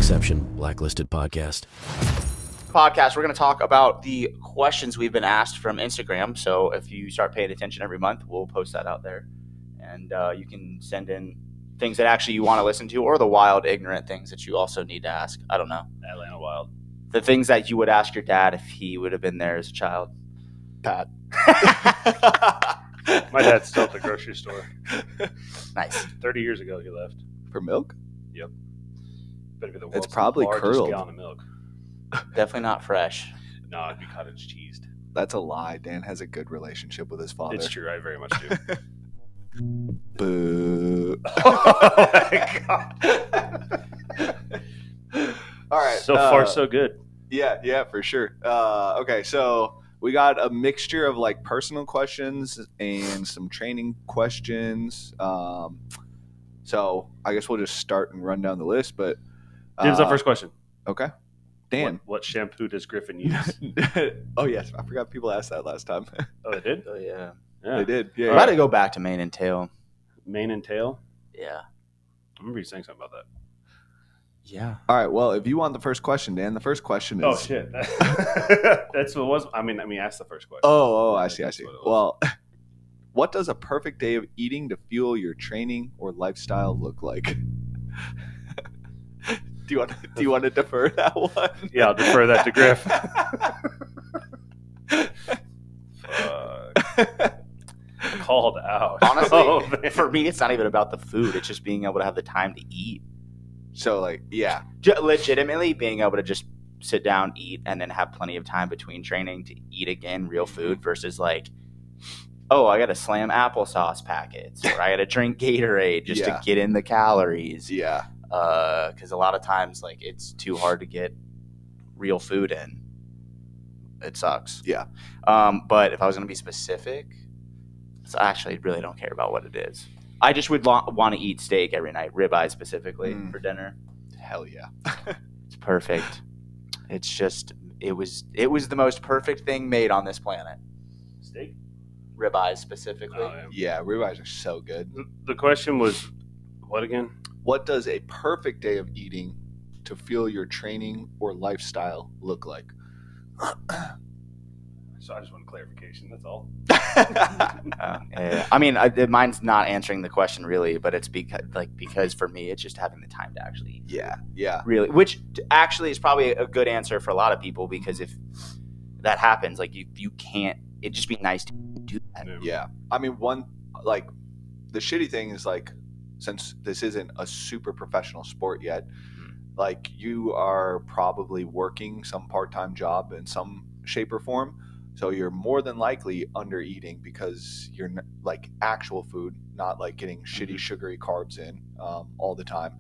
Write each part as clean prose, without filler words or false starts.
Exception, Blacklisted Podcast. We're going to talk about the questions we've been asked from Instagram. So if you start paying attention every month, we'll post that out there. And you can send in things that actually you want to listen to, or the wild, ignorant things that you also need to ask. I don't know. Atlanta Wild. The things that you would ask your dad if he would have been there as a child. Pat. My dad's still at the grocery store. Nice. 30 years ago, he left. For milk? Yep. Better be the It's world's probably largest curdled. gallon of milk. Definitely not fresh. No, it'd be cottage cheesed. That's a lie. Dan has a good relationship with his father. It's true. I very much do. Boo. Oh my god. All right. So far, so good. Yeah, for sure. Okay, so we got a mixture of like personal questions and some training questions. So I guess we'll just start and run down the list. But Here's our first question. Okay, Dan. What shampoo does Griffin use? Oh yes, I forgot people asked that last time. Oh, they did? Oh, yeah. Yeah. They did. I Yeah. got to go back to mane and tail. Mane and tail? Yeah. I remember you saying something about that. Yeah. All right. Well, if you want the first question, Dan, the first question is. Oh, shit. That's what it was. I mean, ask the first question. Oh, Yeah, I see. that's what it was. Well, what does a perfect day of eating to fuel your training or lifestyle look like? Do you want to defer that one? Yeah, I'll defer that to Griff. Called out. Honestly, Oh, man. for me, it's not even about the food. It's just being able to have the time to eat. So, like, yeah. Legitimately being able to just sit down, eat, and then have plenty of time between training to eat again real food versus like, oh, I got to slam applesauce packets or I got to drink Gatorade just Yeah. to get in the calories. Yeah. Because a lot of times, like, it's too hard to get real food in. It sucks. Yeah. But if I was going to be specific, so I actually really don't care about what it is. I just would want to eat steak every night, ribeye specifically for dinner. Hell yeah. It's perfect. It's just it was the most perfect thing made on this planet. Steak? Ribeye specifically. Oh, yeah. Yeah, ribeyes are so good. The question was, what again? What does a perfect day of eating to fuel your training or lifestyle look like? So I just want clarification. That's all. Yeah. I mean, mine's not answering the question really, but it's because for me, it's just having the time to actually eat. Yeah. Really, which actually is probably a good answer for a lot of people because if that happens, like you can't. It'd just be nice to do that. Yeah. I mean, the shitty thing is like, since this isn't a super professional sport yet, like you are probably working some part-time job in some shape or form. So you're more than likely under eating because you're like actual food, not like getting shitty sugary carbs in all the time.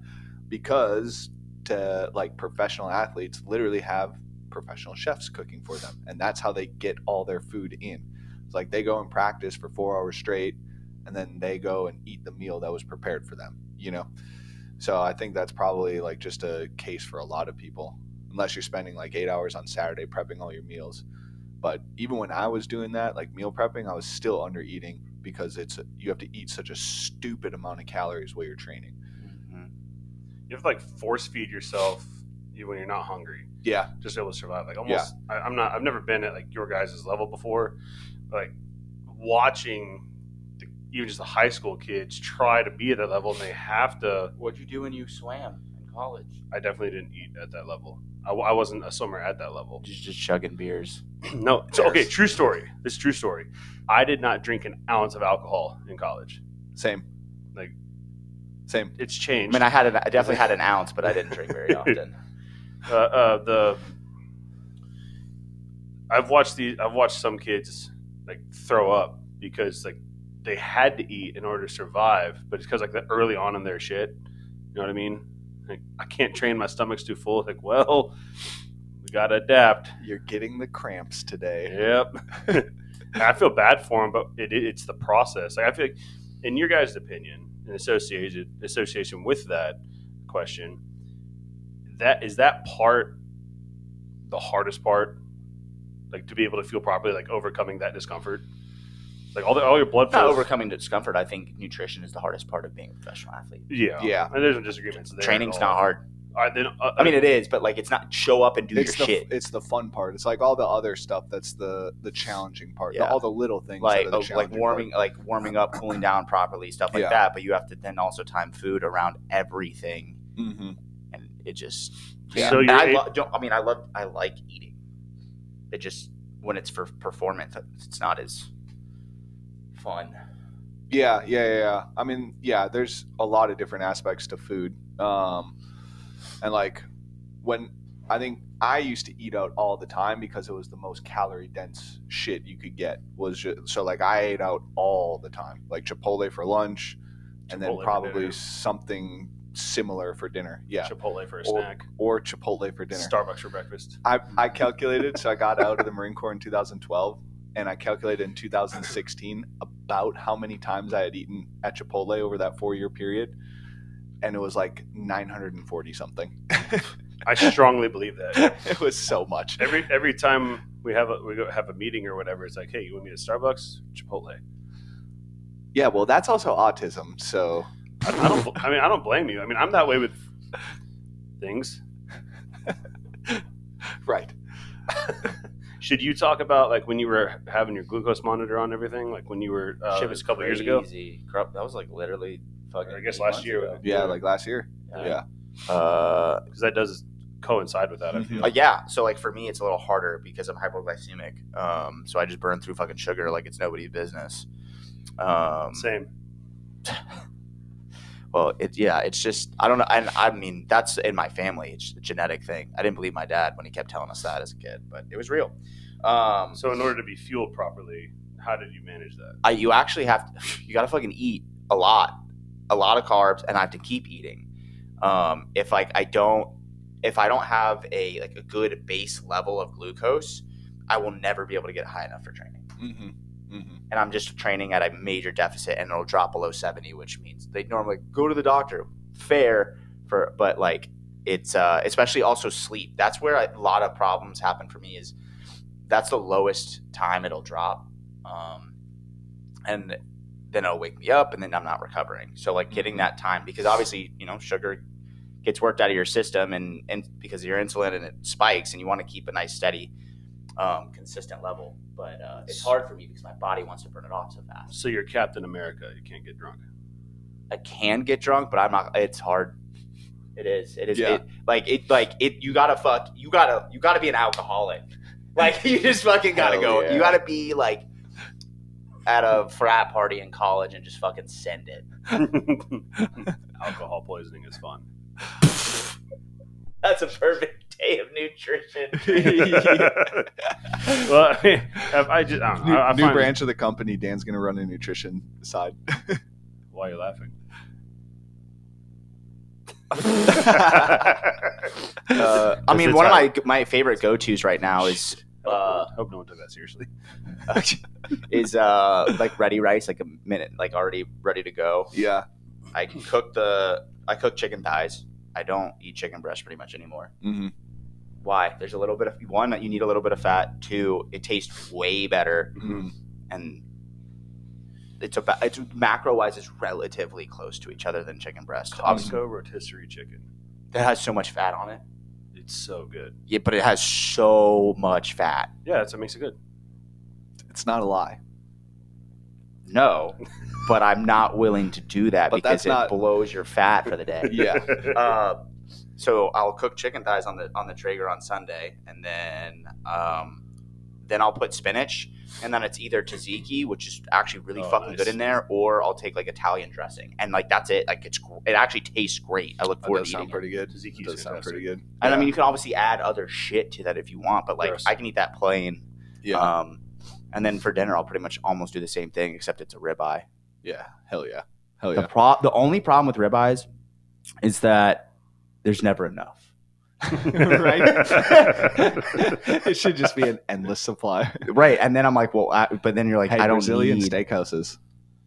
Because to like professional athletes literally have professional chefs cooking for them, and that's how they get all their food in. It's like they go and practice for 4 hours straight, and then they go and eat the meal that was prepared for them. So I think that's probably like just a case for a lot of people, unless you're spending like 8 hours on Saturday prepping all your meals. But even when I was doing that, like meal prepping, I was still under eating because you have to eat such a stupid amount of calories while you're training. You have to like force feed yourself when you're not hungry. Yeah. Just to be able to survive. Like almost, I've never been at like your guys' level before. Like watching even just the high school kids try to be at that level, and they have to. What'd you do when you swam in college? I definitely didn't eat at that level. I wasn't a swimmer at that level. Just chugging beers. No. So, okay, true story. This is true story. I did not drink an ounce of alcohol in college. Same. It's I changed. mean, I definitely had an ounce, but I didn't drink very often. I've watched some kids like throw up because like they had to eat in order to survive, but it's because like early on in their shit. You know what I mean? Like, I can't train, my stomach's too full. Like, well, we gotta adapt. You're getting the cramps today. Yep. I feel bad for them, but it's the process. Like I feel like, in your guys' opinion, in association with that question, that part the hardest part, like to be able to feel properly, like overcoming that discomfort, like all your blood flow. Not overcoming discomfort. I think nutrition is the hardest part of being a professional athlete. Yeah. And there's no disagreements there. Training's at all. not hard. All right, then. I mean, it is, but like, it's not show up and do your shit. It's the fun part. It's like all the other stuff that's the challenging part. Yeah. All the little things Like, that are the challenging warming up, cooling down properly, stuff like Yeah. that. But you have to then also time food around everything, Mm-hmm. and it just. Yeah. So And you're I like eating. It just when it's for performance, it's not as fun. Yeah. I mean, yeah, there's a lot of different aspects to food. And like when I think I used to eat out all the time because it was the most calorie dense shit you could get. So like I ate out all the time, like Chipotle for lunch, and then Chipotle for probably dinner. something similar for dinner. Yeah, Chipotle for a snack. or Chipotle for dinner. Starbucks for breakfast. I calculated, so I got out of the Marine Corps in 2012, and I calculated in 2016 about how many times I had eaten at Chipotle over that 4-year period, and it was like 940 something. I strongly believe that. It was so much. Every time we have a meeting or whatever, it's like, hey, you want me to Starbucks, Chipotle? Yeah, well, that's also autism, so I don't blame you. I mean, I'm that way with things. right. Should you talk about like when you were having your glucose monitor on and everything, like when you were Shit was a couple years ago? That was like literally fucking. I guess 8 last months year. ago. Yeah, like last year. Yeah. Because that does coincide with that. I feel. Yeah. So like for me, it's a little harder because I'm hypoglycemic. So I just burn through fucking sugar like it's nobody's business. Same. Well, it's just I don't know. And I mean, that's in my family. It's a genetic thing. I didn't believe my dad when he kept telling us that as a kid, but it was real. So in order to be fueled properly, how did you manage that? You actually have to. You got to fucking eat a lot of carbs, and I have to keep eating. If I don't have a good base level of glucose, I will never be able to get high enough for training. Mm-hmm. Mm-hmm. And I'm just training at a major deficit, and it'll drop below 70, which means they normally go to the doctor. Fair but like it's especially also sleep. That's where a lot of problems happen for me. Is that's the lowest time it'll drop, and then it'll wake me up, and then I'm not recovering. So like getting that time, because obviously sugar gets worked out of your system, and because of your insulin, and it spikes, and you want to keep a nice steady consistent level, but it's hard for me because my body wants to burn it off so fast. So you're Captain America. You can't get drunk. I can get drunk, but I'm not. It's hard. It is. Yeah. You gotta be an alcoholic. Like you just fucking gotta Hell go. yeah. You gotta be like at a frat party in college and just fucking send it. Alcohol poisoning is fun. That's a perfect day of nutrition. Well, I mean, I don't know. I New find- branch of the company. Dan's gonna run a nutrition side. Why are you laughing? I mean, one of my favorite go-tos right now is hope no one took that seriously. like ready rice, like a minute, like already ready to go. Yeah. I cook chicken thighs. I don't eat chicken breast pretty much anymore. Mm-hmm. Why? There's a little bit of one, you need a little bit of fat. Two, it tastes way better, Mm-hmm. and it's macro wise is relatively close to each other than chicken breast. Costco rotisserie chicken. That has so much fat on it. It's so good. Yeah, but it has so much fat. Yeah, that's what makes it good. It's not a lie. No, but I'm not willing to do that But because that's not- it blows your fat for the day. Yeah. So I'll cook chicken thighs on the Traeger on Sunday, and then I'll put spinach, and then it's either tzatziki, which is actually really fucking nice. good in there, or I'll take like Italian dressing, and like that's it. Like it actually tastes great. I look That forward does to sound eating pretty good. Tzatziki's It does sound fantastic. pretty good. it. And I Yeah. mean, you can obviously add other shit to that if you want, but like Gross. I can eat that plain. Yeah. And then for dinner, I'll pretty much almost do the same thing, except it's a ribeye. Yeah. Hell yeah. Hell yeah. The only problem with ribeyes is that there's never enough. Right? It should just be an endless supply. Right, and then I'm like, well, but then you're like, Hey, I don't Brazilian need. steakhouses.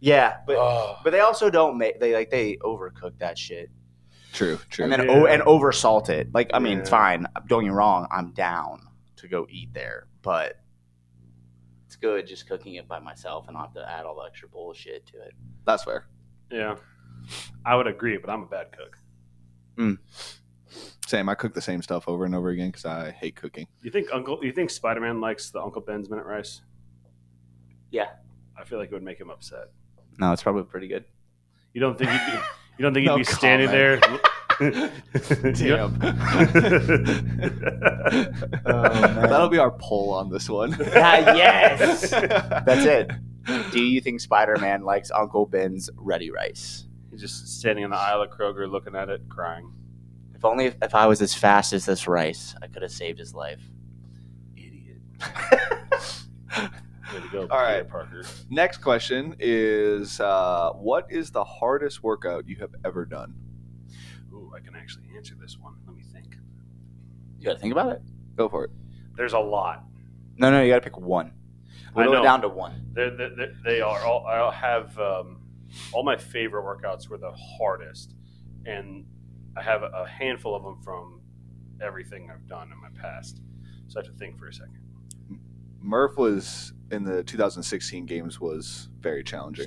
Yeah, but Oh. but they also don't make they overcook that shit True. and then Yeah. and oversalt it. Like I mean, it's Yeah. fine. Don't get me wrong, I'm down to go eat there, but it's good just cooking it by myself and not have to add all the extra bullshit to it. That's fair. Yeah, I would agree, but I'm a bad cook. Same. I cook the same stuff over and over again because I hate cooking. You think Spider-Man likes the Uncle Ben's minute rice? Yeah. I feel like it would make him upset. No, it's probably pretty good. You don't think he'd No be standing there? Damn. That'll be our poll on this one. Yes. That's it. Do you think Spider-Man likes Uncle Ben's ready rice? He's just standing in the aisle of Kroger looking at it, crying. If only if I was as fast as this rice, I could have saved his life. Idiot. Way to go, All right. Peter Parker. Next question is, what is the hardest workout you have ever done? Ooh, I can actually answer this one. Let me think. You got to think about it. Go for it. There's a lot. No, you got to pick one. Whittle it down to one. They are all. I'll have all my favorite workouts were the hardest, and I have a handful of them from everything I've done in my past. So I have to think for a second. Murph was in the 2016 games was very challenging.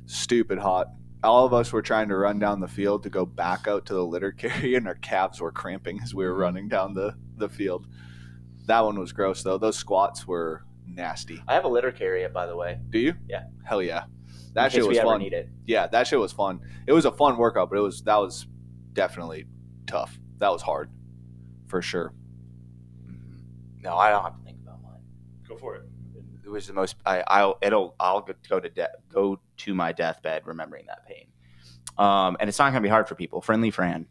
Stupid hot. All of us were trying to run down the field to go back out to the litter carry, and our calves were cramping as we were running down the field. That one was gross, though. Those squats were nasty. I have a litter carrier, by the way. Do you? Yeah. Hell yeah. In That case shit was we ever fun. need it. Yeah, that shit was fun. It was a fun workout, but that was definitely tough. That was hard, for sure. No, I don't have to think about mine. Go for it. It was the most. I'll go to my deathbed remembering that pain. And it's not gonna be hard for people. Friendly Fran.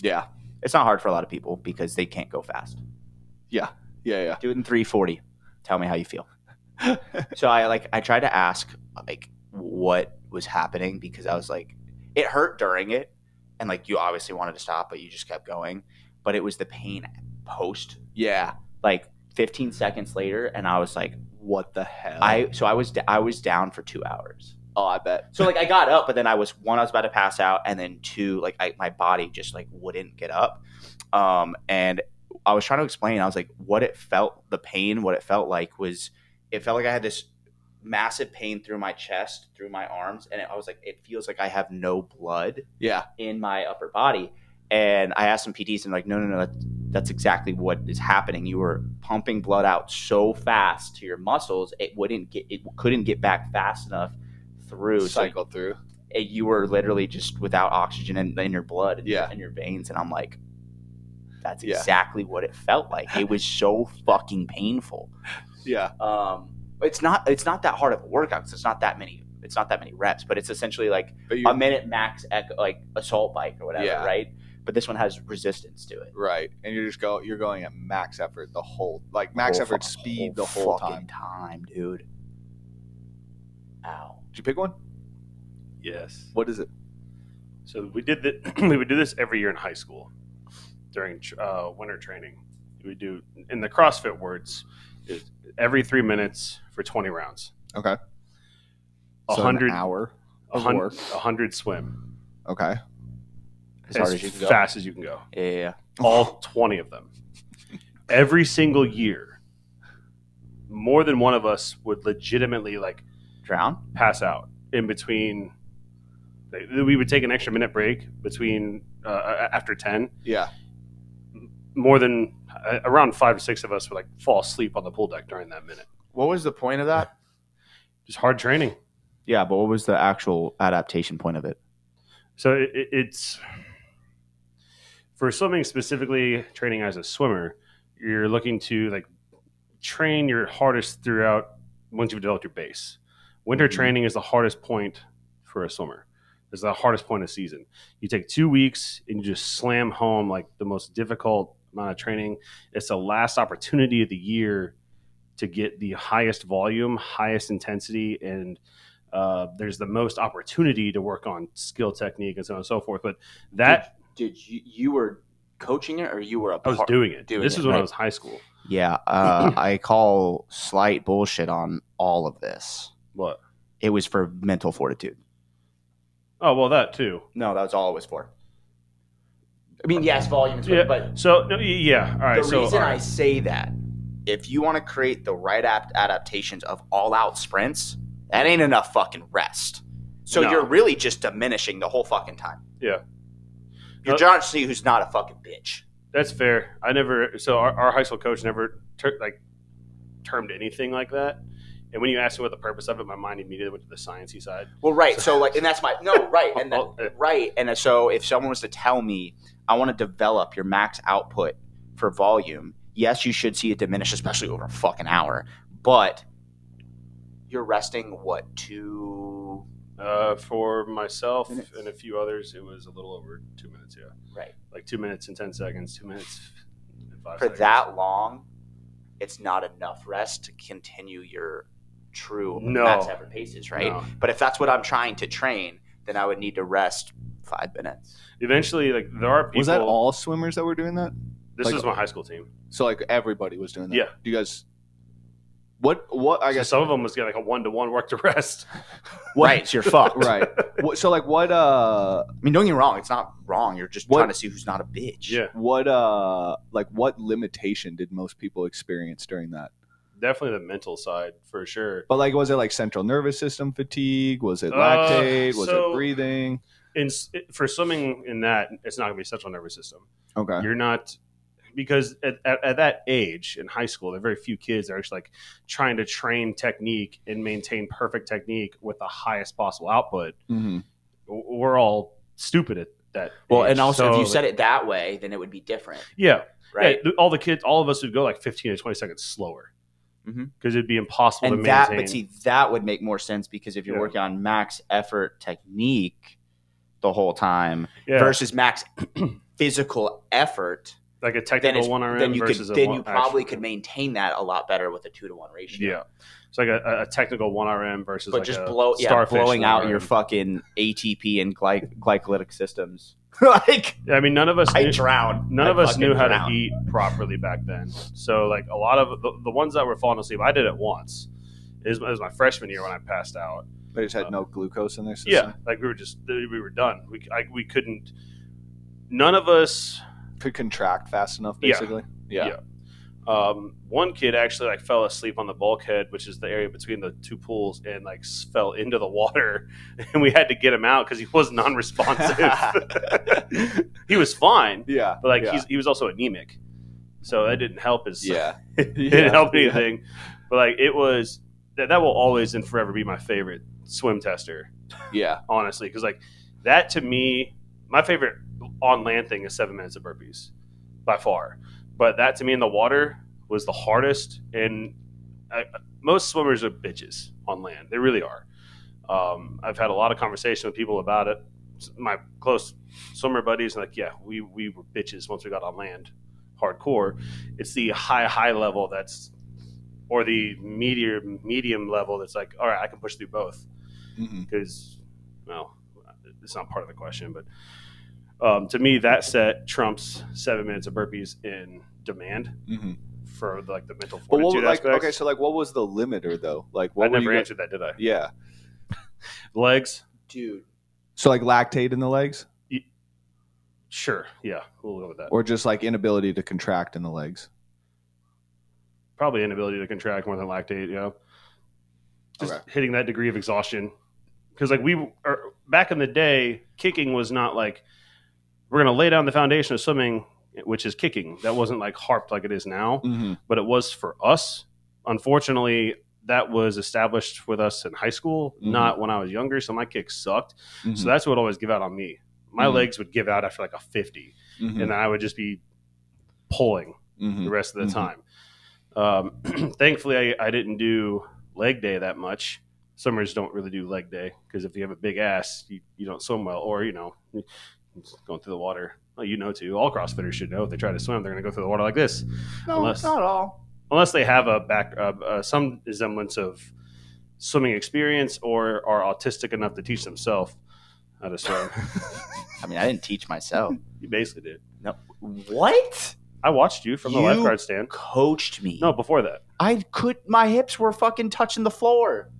Yeah, It's not hard for a lot of people because they can't go fast. yeah. Do it in 3:40. Tell me how you feel. So I tried to ask what was happening because I was like, it hurt during it, and you obviously wanted to stop, but you just kept going. But it was the pain post. Yeah. 15 seconds later, and I was like, What the hell? I was down for 2 hours. Oh, I bet. So I got up, but then I was about to pass out, and then two, my body just wouldn't get up. And I was trying to explain. I was like, what it felt like was, it felt like I had this massive pain through my chest, through my arms, and I was like, it feels like I have no blood Yeah. in my upper body. And I asked some PTs, and no, that's exactly what is happening. You were pumping blood out so fast to your muscles, it couldn't get back fast enough through. Cycle through. You were literally just without oxygen in your blood and Yeah. in your veins. And I'm like, that's Yeah. exactly what it felt like. It was so fucking painful. Yeah. It's not that hard of a workout because it's not that many reps, but it's essentially But you a minute max assault bike or whatever, Yeah. right? But this one has resistance to it. right, and you're going at max effort the whole effort speed the whole fucking time. dude. Ow. Did you pick one? Yes. What is it? So we did that. We would do this every year in high school during winter training. We do, in the CrossFit words, is every 3 minutes for 20 rounds. Okay. So 100 an hour of work. 100 swim. Okay. As hard as you can go. fast as you can go. Yeah. All 20 of them. Every single year, more than one of us would legitimately Drown? pass out in between. We would take an extra minute break between after 10. Yeah. More than around 5 or 6 of us would fall asleep on the pool deck during that minute. What was the point of that? Just hard training. Yeah, but what was the actual adaptation point of it? So it's for swimming specifically. Training as a swimmer, you're looking to train your hardest throughout once you've developed your base. Winter training is the hardest point for a swimmer. It's the hardest point of season. You take 2 weeks and you just slam home the most difficult amount of training. It's the last opportunity of the year to get the highest volume, highest intensity, and there's the most opportunity to work on skill, technique, and so on and so forth. But that Did you were coaching it, or you were I was doing it. This is when right? I was high school. Yeah, I call slight bullshit on all of this. What? It was for mental fortitude. Oh, well, that too. No, that was all it was for. I mean, yes, volume is Yeah. but So no, yeah. All right. the So reason all I right. say that, if you want to create the right adaptations of all-out sprints, that ain't enough fucking rest. So No. you're really just diminishing the whole fucking time. Yeah. You're trying to see who's not a fucking bitch. That's fair. I never. So our high school coach never termed anything like that. And when you asked me what the purpose of it, my mind immediately went to the sciencey side. Well, right. So like, and that's right. And right. And so if someone was to tell me, I want to develop your max output for volume, yes, you should see it diminish, especially over a fucking hour. But you're resting what, 2? For myself Minutes. and a few others, it was a little over 2 minutes. Yeah, Right. like 2 minutes and 10 seconds, 2 minutes and 5 For seconds. that long, it's not enough rest to continue your true No. max effort paces, right? No. But if that's what I'm trying to train, then I would need to rest 5 minutes. Eventually, like there are people. Was that all swimmers that were doing that? This like- was my high school team. So like everybody was doing that. Yeah. Do you guys? What? I So guess. some of them was getting like a 1-to-1 work to rest. What- Right, so you're fucked. Right. So like what? I mean, don't get me wrong. It's not wrong. You're just What- trying to see who's not a bitch. Yeah, What limitation did most people experience during that? definitely the mental side for sure. But like, was it like central nervous system fatigue? Was it lactate? Was so- it breathing? For swimming in that, it's not going to be central nervous system. Okay. You're not, because at that age in high school, there are very few kids that are actually like trying to train technique and maintain perfect technique with the highest possible output. Mm-hmm. We're all stupid at that. Well, age. and also, if So, you said it that way, then it would be different, yeah, right? yeah, all of us would go like 15 to 20 seconds slower Mhm. because it'd be impossible to And maintain. but see, that would make more sense because if you're Yeah. working on max effort technique the whole time Yeah. versus max physical effort, like a then technical 1RM then you versus could then a you probably could maintain that a lot better with a 2-to-1 ratio. Yeah, it's like a technical 1RM versus But like just a blowing starfish out 1RM. your fucking ATP and glycolytic systems. Like Yeah, I mean, none of us I knew, drown. none I of us fucking knew how drown. to eat properly back then. So like a lot of the ones that were falling asleep, I did it once. It was my freshman year when I passed out. They just had no glucose in their system. Yeah, like we were done. We couldn't. None of us. Could contract fast enough, Yeah. basically. Yeah. One kid actually like fell asleep on the bulkhead, which is the area between the two pools, and like fell into the water, and we had to get him out because he was non-responsive. He was fine, Yeah. but like yeah. he was also anemic, so that didn't help his. Yeah. It didn't help anything. But like it was that will always and forever be my favorite swim tester, Yeah. honestly, because like that to me, my favorite on land thing is 7 minutes of burpees by far. But that to me in the water was the hardest, and most swimmers are bitches on land. They really are. I've had a lot of conversation with people about it. My close swimmer buddies, like, yeah, we were bitches once we got on land, hardcore. It's the high level or the medium level that's like, all right, I can push through both. Mm-hmm. Because, well, it's not part of the question, but to me, that set trumps 7 minutes of burpees in demand Mm-hmm. for like the mental But fortitude aspects. okay, so like, what was the limiter though? Like, what I were never you answered that, did I? Yeah. Legs, Dude. So like lactate in the legs, sure, yeah, we'll go with that. or just like inability to contract in the legs. Probably inability to contract more than lactate. You know, just Okay. hitting that degree of exhaustion. Because like back in the day, kicking was not like we're going to lay down the foundation of swimming, which is kicking. That wasn't like harped like it is now. Mm-hmm. But it was for us. Unfortunately, that was established with us in high school, Mhm. not when I was younger. So my kick sucked. Mm-hmm. So that's what would always give out on me. My Mhm. legs would give out after like a 50, Mm-hmm. and then I would just be pulling Mm-hmm. the rest of the Mhm. time. Thankfully, I didn't do leg day that much. Swimmers don't really do leg day because if you have a big ass, you don't swim well, or going through the water. Well, too. All CrossFitters should know if they try to swim, they're going to go through the water like this, No, Unless- not all. unless they have some semblance of swimming experience or are autistic enough to teach themselves how to swim. I mean, I didn't teach myself. You basically did. No. What? I watched you from the You- lifeguard stand. Coached me. No, before that. My hips were fucking touching the floor.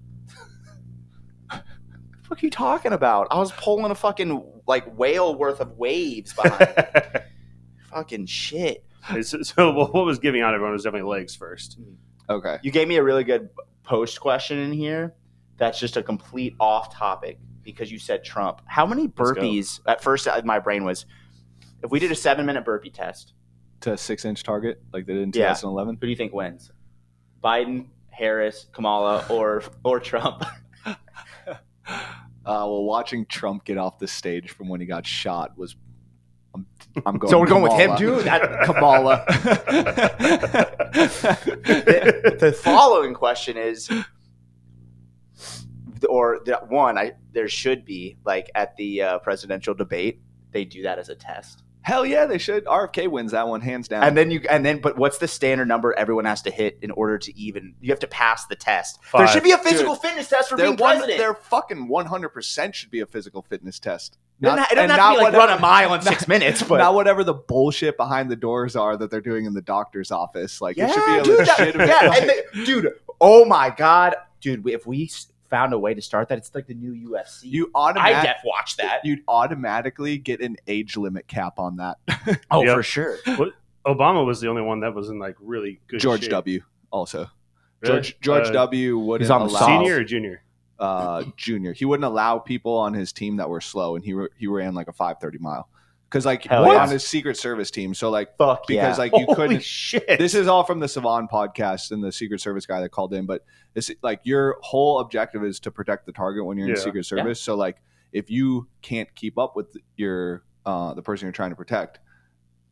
What the fuck are you talking about? I was pulling a fucking like whale worth of waves behind me. Fucking shit. So what was giving out everyone was definitely legs first. Okay. You gave me a really good post question in here. That's just a complete off topic because you said Trump. How many Let's go. burpees? At first, my brain was If we did a 7-minute burpee test, to a 6-inch target like they did in Yeah. 2011. who do you think wins? Biden, Harris, Kamala, or Trump? Well, watching Trump get off the stage from when he got shot was. I'm going. So we're going with him, Kamala. dude? Kamala. The following question is, there should be, like, at the presidential debate, they do that as a test. Hell yeah, they should. RFK wins that one hands down. But what's the standard number everyone has to hit in order to even? You have to pass the test. 5. There should be a physical fitness test for being president. There fucking 100% should be a physical fitness test. It doesn't have to be like run a mile in 6 minutes, but not whatever the bullshit behind the doors are that they're doing in the doctor's office. Like yeah, it should be a dude, legitimate. dude, oh my god, dude, if we found a way to start that, it's like the new UFC. I def watch that. You'd automatically get an age limit cap on that. Oh, Yep. for sure. Obama was the only one that was in like really good George shape. W. also. Really? George W. wouldn't He's on the allow Senior or junior? junior. He wouldn't allow people on his team that were slow, and he ran like a 5:30 mile because like Hell yeah. on his Secret Service team. So like Fuck because yeah. like you Holy couldn't. shit! This is all from the Savan podcast and the Secret Service guy that called in, but it's like your whole objective is to protect the target when you're in Yeah. Secret Service. So like if you can't keep up with your the person you're trying to protect,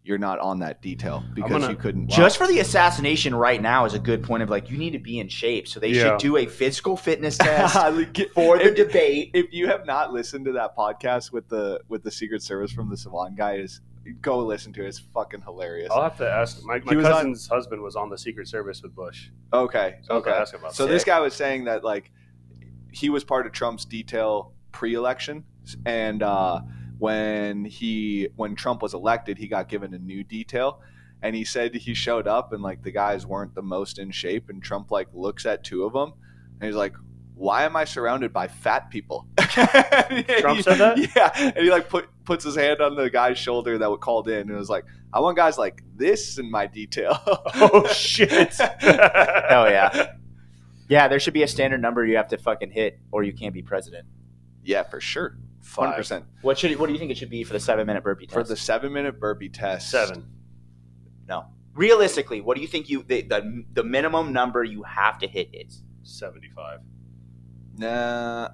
you're not on that detail because you couldn't. Just for the assassination right now is a good point of like you need to be in shape. So they should do a physical fitness test for the debate. If you have not listened to that podcast with the Secret Service from the Savan guy, go listen to it. It's fucking hilarious. I'll have to ask. My He was cousin's husband was on the Secret Service with Bush. Okay. So I'll have to ask him about So that. this guy was saying that like he was part of Trump's detail pre-election, and when Trump was elected, he got given a new detail, and he said he showed up and like the guys weren't the most in shape, and Trump like looks at two of them and he's like, why am I surrounded by fat people? Trump said that? Yeah, and he like puts his hand on the guy's shoulder that was called in and was like, I want guys like this in my detail. Oh shit! Hell yeah. Yeah, there should be a standard number you have to fucking hit or you can't be president. Yeah, for sure. 5. 100%. What do you think it should be for the 7-minute burpee test? For the 7-minute burpee test. 7. No. Realistically, what do you think the minimum number you have to hit is? 75. Nah,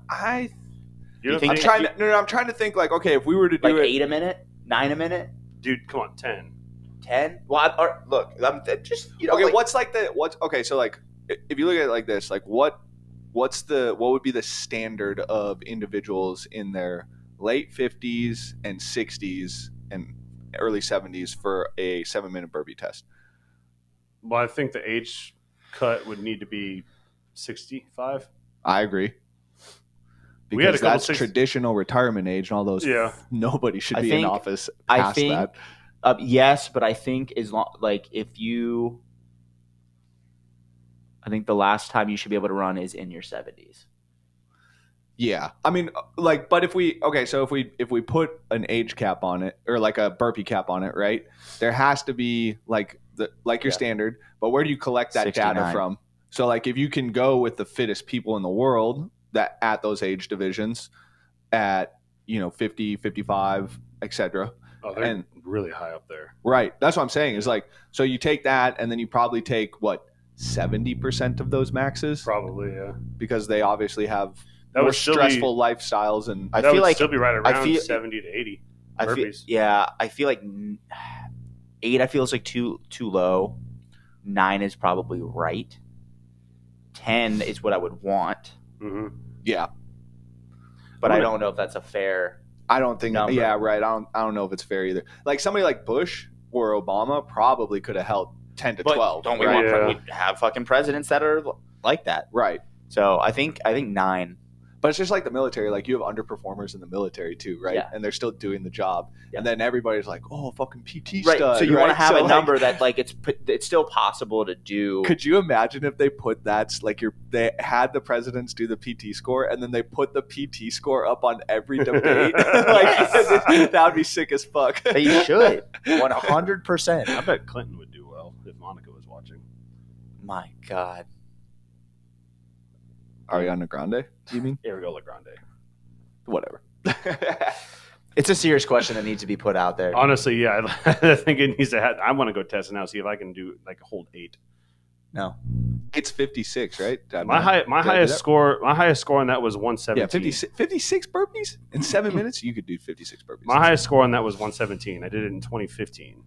You don't think- I'm think? trying to think like, okay, if we were to do Like it 8 a minute? 9 a minute? Dude, come on, 10. 10? Well, look, I'm just, okay, like, okay, so like if you look at it like this, like what would be the standard of individuals in their late 50s and 60s and early 70s for a 7-minute burpee test? Well, I think the age cut would need to be 65. I agree. We had a Because couple that's traditional retirement age and all those. Yeah. Nobody should I be in think- office I past think- that. yes, but I think I think the last time you should be able to run is in your 70s. Yeah, I mean, like, but if we put an age cap on it or like a burpee cap on it, right? There has to be like your Yeah. standard. But where do you collect that 69. data from? So, like, if you can go with the fittest people in the world that at those age divisions, at 50, 55, etc. Oh, they're And- really high up there. Right. That's what I'm saying. Is like, so you take that, and then you probably take 70% of those maxes Probably, yeah. because they obviously have That more would still stressful lifestyles and. I that feel would like still be right around feel- 70 to 80 I feel, burpees. yeah, I feel like 8 I feel is like too low. 9 is probably right. 10 is what I would want, hmm Yeah, but I don't know if that's a fair. I don't think. Number. Yeah, right. I don't know if it's fair either. Like somebody like Bush or Obama probably could have held 10 to But 12. don't we right? want we have fucking presidents that are like that? Right. So I think 9. But it's just like the military. Like you have underperformers in the military too, right? Yeah. And they're still doing the job. Yeah. And then everybody's like, "Oh, fucking PT Right. stud." So you want to right? have So, a like, number that like it's still possible to do. Could you imagine if they put that like they had the presidents do the PT score and then they put the PT score up on every debate? Yes. That would be sick as fuck. They should 100%. I bet Clinton would do well if Monica was watching. My God. Ariana Grande? You mean? Ariel Grande. Whatever. It's a serious question that needs to be put out there. Honestly, yeah, I think it needs to have. I want to go test it now, see if I can do like a hold 8. No. It's 56, right? My highest score on that was 117. Yeah, 56 burpees in 7 minutes. You could do 56 burpees. My highest score on that was 117. I did it in 2015.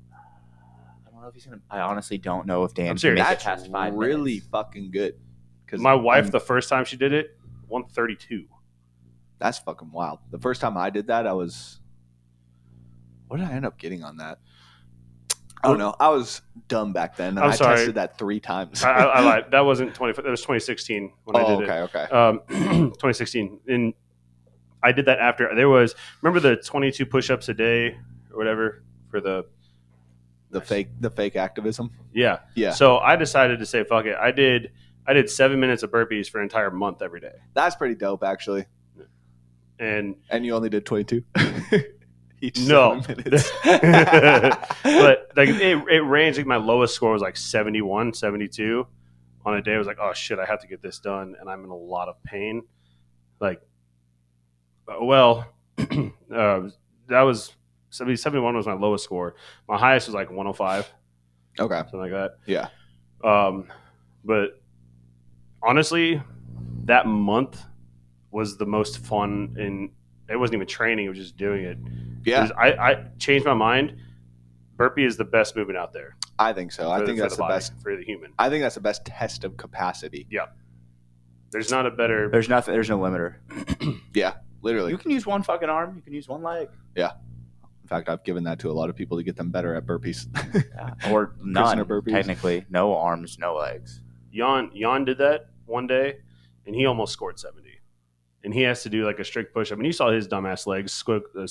I don't know if he's gonna. I honestly don't know if Dan. I'm serious. Can make it That's past 5 really minutes. fucking good. Because My wife, the first time she did it, 132. that's fucking wild. The first time I did that, I was. What did I end up getting on that? I don't know. I was dumb back then. And I'm I sorry. tested that 3 times. I lied. That wasn't 20. That was 2016 when I did okay, it. okay. 2016, and I did that after there was. Remember the 22 push-ups a day or whatever for the fake activism. yeah. Yeah, So I decided to say fuck it. I did 7 minutes of burpees for an entire month every day, that's pretty dope, actually. and And you only did 22. Each No. 7 minutes. but like it ranged. Like my lowest score was like 71, 72 on a day. I was like, oh shit, I have to get this done, and I'm in a lot of pain. Like, well, that was 71 was my lowest score. My highest was like 105, Okay. something like that. Yeah. But honestly, that month was the most fun, and it wasn't even training; it was just doing it. Yeah, 'Cause I changed my mind. Burpee is the best movement out there. I think so. I think that's the body, best. for the human. I think that's the best test of capacity. There's not a better. There's nothing. There's no limiter. Yeah, literally. You can use one fucking arm. You can use one leg. In fact, I've given that to a lot of people to get them better at burpees. Yeah. Or none. burpees. Technically, no arms, no legs. Jan did that one day, and he almost scored 70. And he has to do like a strict push-up. And you saw his dumbass legs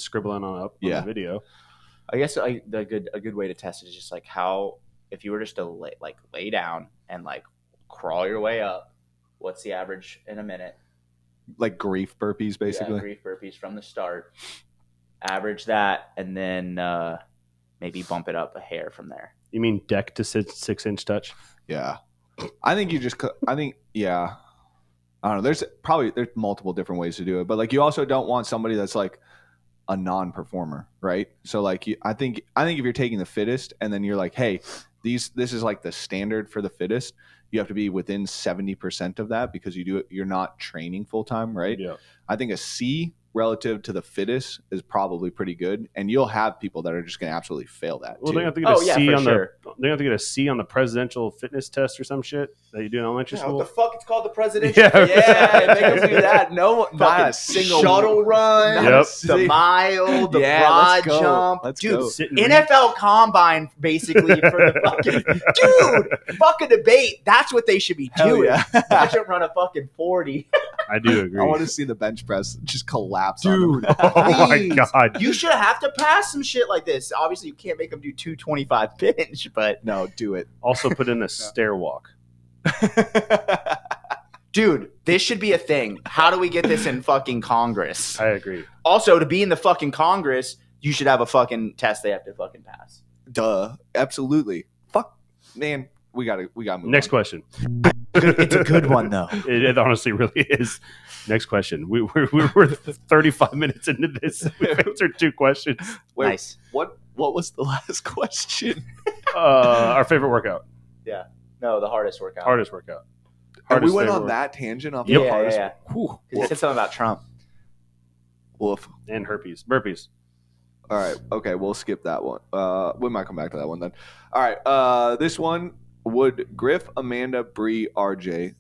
scribbling on Yeah. the video. I guess a good way to test it is just like how if you were just to lay down and like crawl your way up. What's the average in a minute? Like grief burpees, basically. Yeah, brief burpees from the start. Average that, and then maybe bump it up a hair from there. You mean deck to 6-inch touch? Yeah. I think yeah. I don't know. There's multiple different ways to do it, but like you also don't want somebody that's like a non-performer, right? So like I think if you're taking the fittest and then you're like, hey, this is like the standard for the fittest, you have to be within 70% of that because you're not training full time, right? Yeah. I think a C relative to the fittest is probably pretty good, and you'll have people that are just going to absolutely fail that. Well, too. they have to get a C for on sure. they have to get a C on the presidential fitness test or some shit that you do in elementary school. fuck? It's called the presidential. Yeah. Yeah, make them do that. No, not a single shuttle run. Yep. The mile, the Yeah, broad let's go. jump. Let's Dude, go. Sit and NFL Combine basically for the fucking fucking debate. That's what they should be Hell doing. yeah. Watch them run a fucking 40. I do agree. I want to see the bench press just collapse, Dude. on them. Oh my Please. god! You should have to pass some shit like this. Obviously, you can't make them do 225 bench, but No, do it. Also put in a stair walk. dude, this should be a thing. How do we get this in fucking Congress? I agree. Also, to be in the fucking Congress, you should have a fucking test they have to fucking pass. Duh, absolutely. Fuck, man, we gotta move. Next on. question. It's a good one though. It honestly really is. Next question. We're 35 minutes into this. We've answered 2 questions. Wait, Nice. What was the last question? Our favorite workout. No, the hardest workout. Hardest workout. And we Hardest went favorite on that tangent off. Yep. the Yeah, hardest. yeah. Whew. 'Cause you said something about Trump. Woof. and herpes. Burpees. All right. Okay, we'll skip that one. We might come back to that one then. All right. This one: would Griff, Amanda, Bree, RJ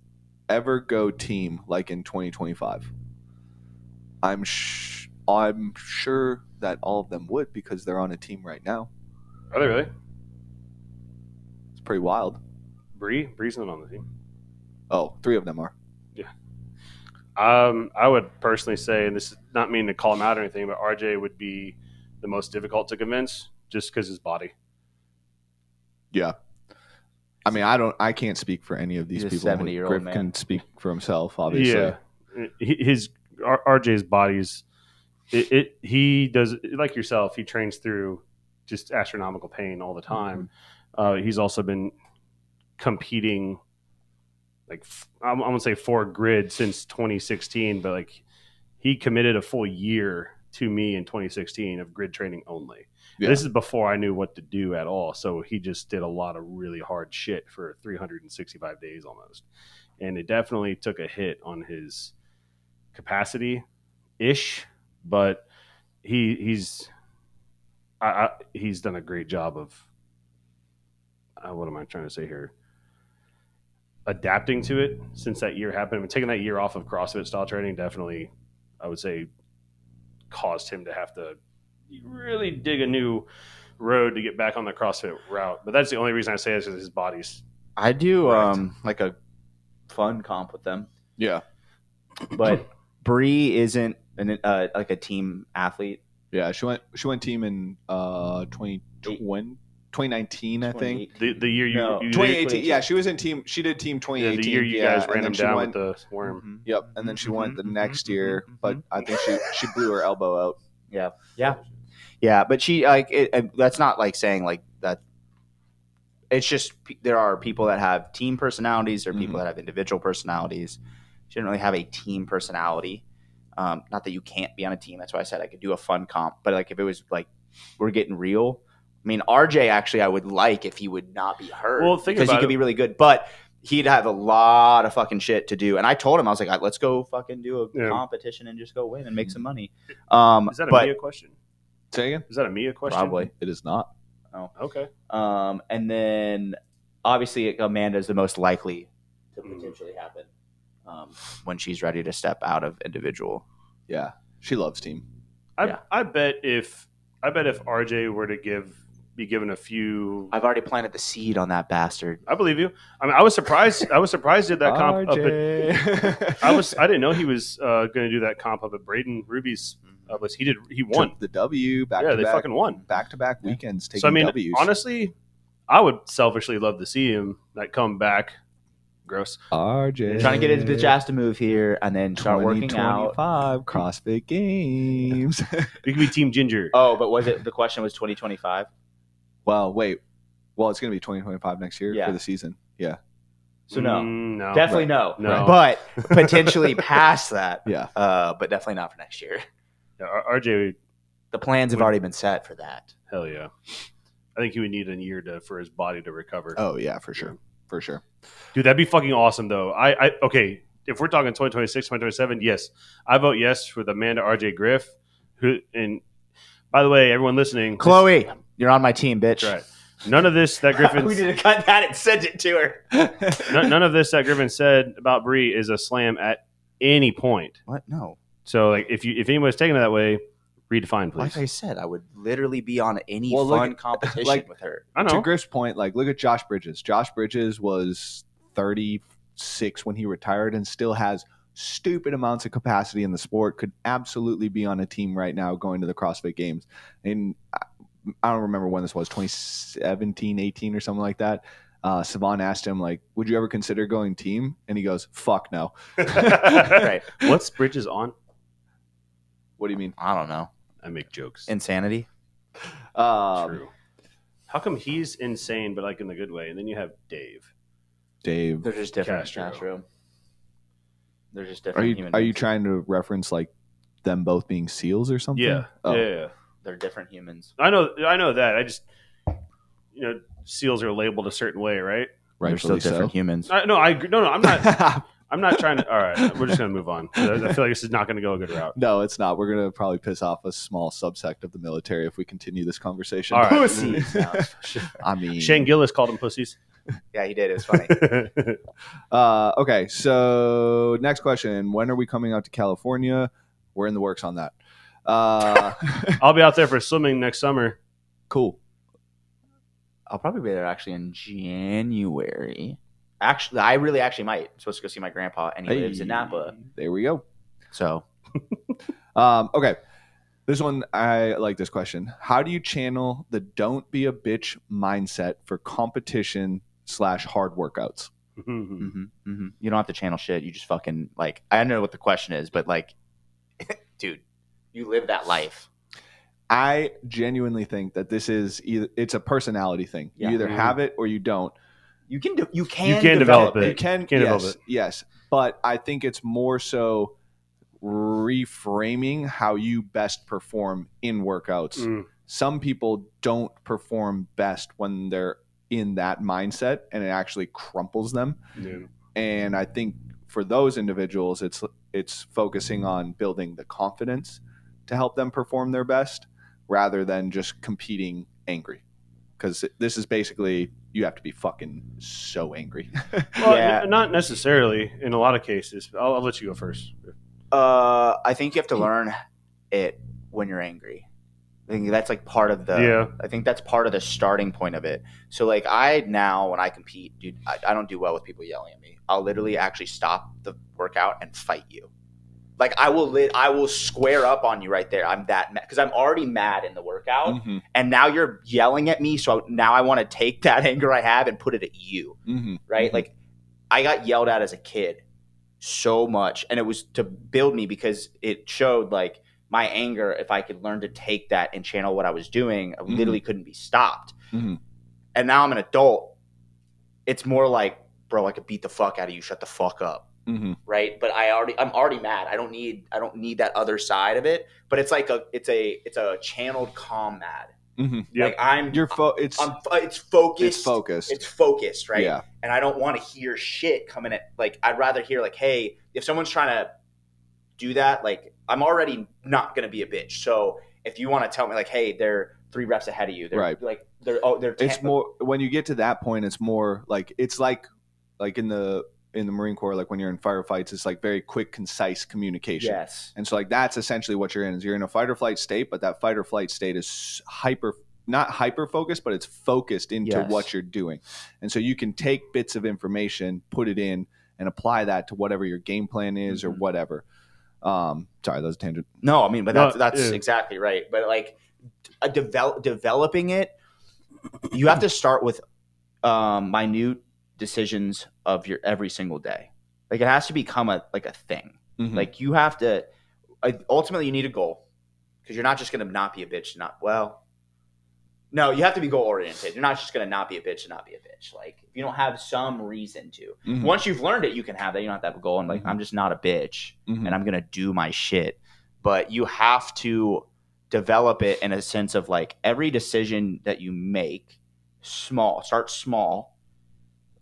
ever go team like in 2025? I'm sure that all of them would because they're on a team right now. Are they really? It's pretty wild. Bree's not on the team. Oh, 3 of them are. I would personally say, and this is not meaning to call him out or anything, but RJ would be the most difficult to convince just because his body. Yeah. I mean, I can't speak for any of these He's a people. 70-year-old Griff man. can speak for himself, obviously. Yeah, RJ's body's he does like yourself. He trains through just astronomical pain all the time. He's also been competing, like I'm gonna say for grid since 2016, but like he committed a full year to me in 2016 of grid training only. Yeah. This is before I knew what to do at all. So he just did a lot of really hard shit for 365 days almost. And it definitely took a hit on his capacity ish, but he's done a great job of what am I trying to say here? Adapting to it since that year happened. I mean, taking that year off of CrossFit style training definitely, I would say, caused him to have to really dig a new road to get back on the CrossFit route. But that's the only reason I say it is because his body's I do Right. like a fun comp with them, Yeah. but Bree isn't like a team athlete. Yeah. She went team in 2019, I think. the year you, No. you 2018. Yeah, she was in team. She did team 2018. the year you yeah, guys and ran then him she down went, with the worm. Yep, and then she went the next year, Mhm. but I think she blew her elbow out. Yeah, but she that's not like saying like that. It's just there are people that have team personalities, or people that have individual personalities. She didn't really have a team personality. Not that you can't be on a team. That's why I said I could do a fun comp. But like if it was like we're getting real. I mean, RJ actually I would like if he would not be hurt. Well, think because he about could it. be really good, but he'd have a lot of fucking shit to do. And I told him I was like, let's go fucking do a Yeah. competition and just go win and make some money. Is that a but Mia question? Say again? Is that a Mia question? probably. It is not. Okay. And then obviously Amanda is the most likely to potentially happen when she's ready to step out of individual. Yeah, she loves team. I bet if RJ were to be given a few, I've already planted the seed on that bastard. I believe you. I mean, I was surprised. He did that comp up at, I didn't know he was going to do that comp up at Braden Ruby's. He won. Took the W back Yeah, to they back, fucking won. back-to-back weekends taking So I mean, W's. honestly, I would selfishly love to see him like come back. Gross. RJ Trying to get his bitch ass to move here and then start working out. 2025 CrossFit Games. We could be Team Ginger. Oh, but was it the question was 2025? Well, wait. Well, it's going to be 2025 next year Yeah. for the season. Yeah. So no. No. Definitely no. No. But potentially past that. Yeah. But definitely not for next year. Yeah, RJ, The plans have already been set for that. hell yeah. I think he would need a year for his body to recover. Oh, yeah, for sure. For sure. Dude, that'd be fucking awesome, though. Okay, if we're talking 2026, 2027, yes. I vote yes for the Amanda RJ Griff. And by the way, everyone listening. Chloe, you're on my team, bitch. That's right. None of this that Griffin We need to cut that and send it to her. none of this that Griffin said about Bree is a slam at any point. What? No. So like if anyone's taking it that way, redefine, please. Like I said, I would literally be on any Well, look fun at- competition like- with her. I To know. Griff's point, like, look at Josh Bridges. Josh Bridges was 36 when he retired and still has stupid amounts of capacity in the sport. Could absolutely be on a team right now going to the CrossFit Games. And I don't remember when this was, 2017, 18 or something like that. Savon asked him, like, would you ever consider going team? And he goes, fuck no. Right. What's Bridges on? What do you mean? I don't know. I make jokes. Insanity. True. How come he's insane, but like in the good way? And then you have Dave. Dave, They're just different. Castro. Castro. They're just are different you human are you beings. trying to reference like them both being SEALs or something? Yeah. Oh. Yeah. They're different humans. I know that. I just, SEALs are labeled a certain way, right? They're still Rightfully different so. humans. I agree. No, I'm not. I'm not trying to. All right, we're just gonna move on. I feel like this is not gonna go a good route. No, it's not. We're gonna probably piss off a small subsect of the military if we continue this conversation. All right. Pussies. No. I mean, Shane Gillis called them pussies. Yeah, he did. It was funny. Okay, so next question: when are we coming out to California? We're in the works on that. I'll be out there for swimming next summer. Cool. I'll probably be there actually in January. Actually, I really actually might. I'm supposed to go see my grandpa, and he lives in Napa. There we go. So Okay, this one I like. This question: how do you channel the "don't be a bitch" mindset for competition / hard workouts? you don't have to channel shit. You just fucking like. I don't know what the question is, but like, dude, you live that life. I genuinely think that this is it's a personality thing. Yeah. You either have it or you don't. You can can develop it. You can Can't yes, develop it. yes, but I think it's more so reframing how you best perform in workouts. Some people don't perform best when they're in that mindset, and it actually crumples them. Yeah. And I think for those individuals, it's focusing on building the confidence to help them perform their best rather than just competing angry. Because this is basically, you have to be fucking so angry. Well, Yeah. not necessarily in a lot of cases. I'll let you go first. I think you have to learn it when you're angry. I think that's like part of the. Yeah. I think that's part of the starting point of it. So like when I compete, dude, I don't do well with people yelling at me. I'll literally actually stop the workout and fight you. Like I will square up on you right there. I'm that mad because I'm already mad in the workout, Mm-hmm. and now you're yelling at me. So now I want to take that anger I have and put it at you, Mm-hmm. right? Mm-hmm. Like I got yelled at as a kid so much, and it was to build me because it showed like my anger. If I could learn to take that and channel what I was doing, I literally couldn't be stopped. Mm-hmm. And now I'm an adult. It's more like, bro, I could beat the fuck out of you. Shut the fuck up. Mm-hmm. Right, but I'm already mad. I don't need that other side of it. But it's like it's a channeled calm mad. Mm-hmm. Yep. Like it's focused. It's focused. It's focused, right? Yeah. And I don't want to hear shit coming at. Like I'd rather hear like, hey, if someone's trying to do that, like I'm already not gonna be a bitch. So if you want to tell me like, hey, they're 3 reps ahead of you, they're Right. like they're It's more when you get to that point. It's more like it's like in the Marine Corps, like when you're in firefights, it's like very quick, concise communication. yes. And so like that's essentially what you're in. Is you're in a fight or flight state, but that fight or flight state is not hyper focused, but it's focused into Yes. what you're doing. And so you can take bits of information, put it in, and apply that to whatever your game plan is or whatever. Sorry, that was a tangent. No, I mean, but No, that's yeah. exactly right. But like developing it, you have to start with minute decisions of your every single day. Like it has to become a thing. Mhm. Like you have to ultimately you need a goal because you're not just going to not be a bitch. No, you have to be goal oriented. You're not just going to not be a bitch and not be a bitch. Like if you don't have some reason to. Mhm. Once you've learned it, you can have that. You don't have to have a goal and like I'm just not a bitch Mhm. and I'm going to do my shit. But you have to develop it in a sense of like every decision that you make, start small.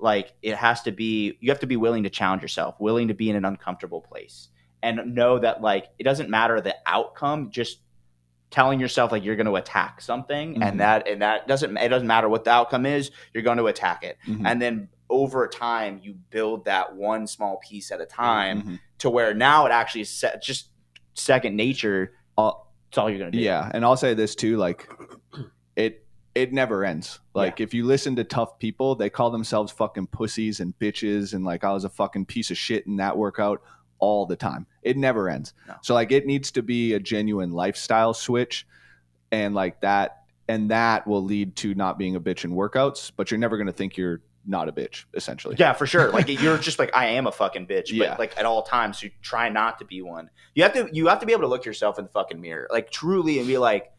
Like you have to be willing to challenge yourself, willing to be in an uncomfortable place and know that like it doesn't matter the outcome, just telling yourself like you're going to attack something and that doesn't matter what the outcome is, you're going to attack it. Mhm. And then over time you build that one small piece at a time Mhm. to where now it actually is just second nature. It's all you're going to do. Yeah, and I'll say this too, like it never ends. Like if you listen to tough people, they call themselves fucking pussies and bitches and like I was a fucking piece of shit in that workout all the time. It never ends. No. So like it needs to be a genuine lifestyle switch and like that will lead to not being a bitch in workouts, but you're never going to think you're not a bitch essentially. Yeah, for sure. Like you're just like I am a fucking bitch, but Yeah. like at all times you try not to be one. You have to be able to look yourself in the fucking mirror, like truly, and be like,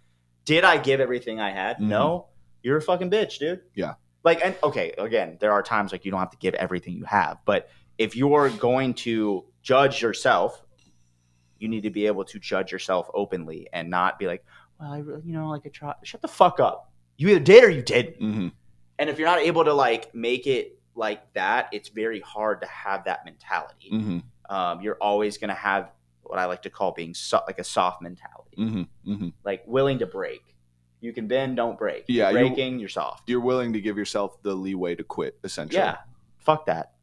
did I give everything I had? Mhm. No, you're a fucking bitch, dude. Yeah. Like, and okay, again, there are times like you don't have to give everything you have, but if you're going to judge yourself, you need to be able to judge yourself openly and not be like, well, I really, like I tried. Shut the fuck up. You either did or you didn't. Mm-hmm. And if you're not able to like make it like that, it's very hard to have that mentality. Mm-hmm. You're always going to have what I like to call being like a soft mentality, Mm-hmm. Mm-hmm. like willing to break. You can bend, don't break. Yeah, you're breaking, you're soft. You're willing to give yourself the leeway to quit, essentially. Yeah, fuck that.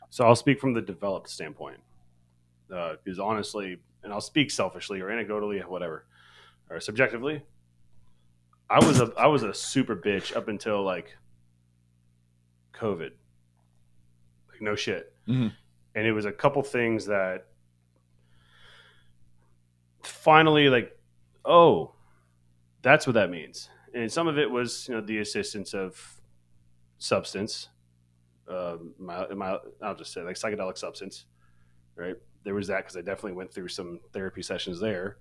So I'll speak from the developed standpoint, because honestly, and I'll speak selfishly or anecdotally, whatever, or subjectively. I was a super bitch up until like COVID, like no shit, Mhm. and it was a couple things that finally like, oh, that's what that means, and some of it was the assistance of substance, I'll just say like psychedelic substance, right? There was that because I definitely went through some therapy sessions there.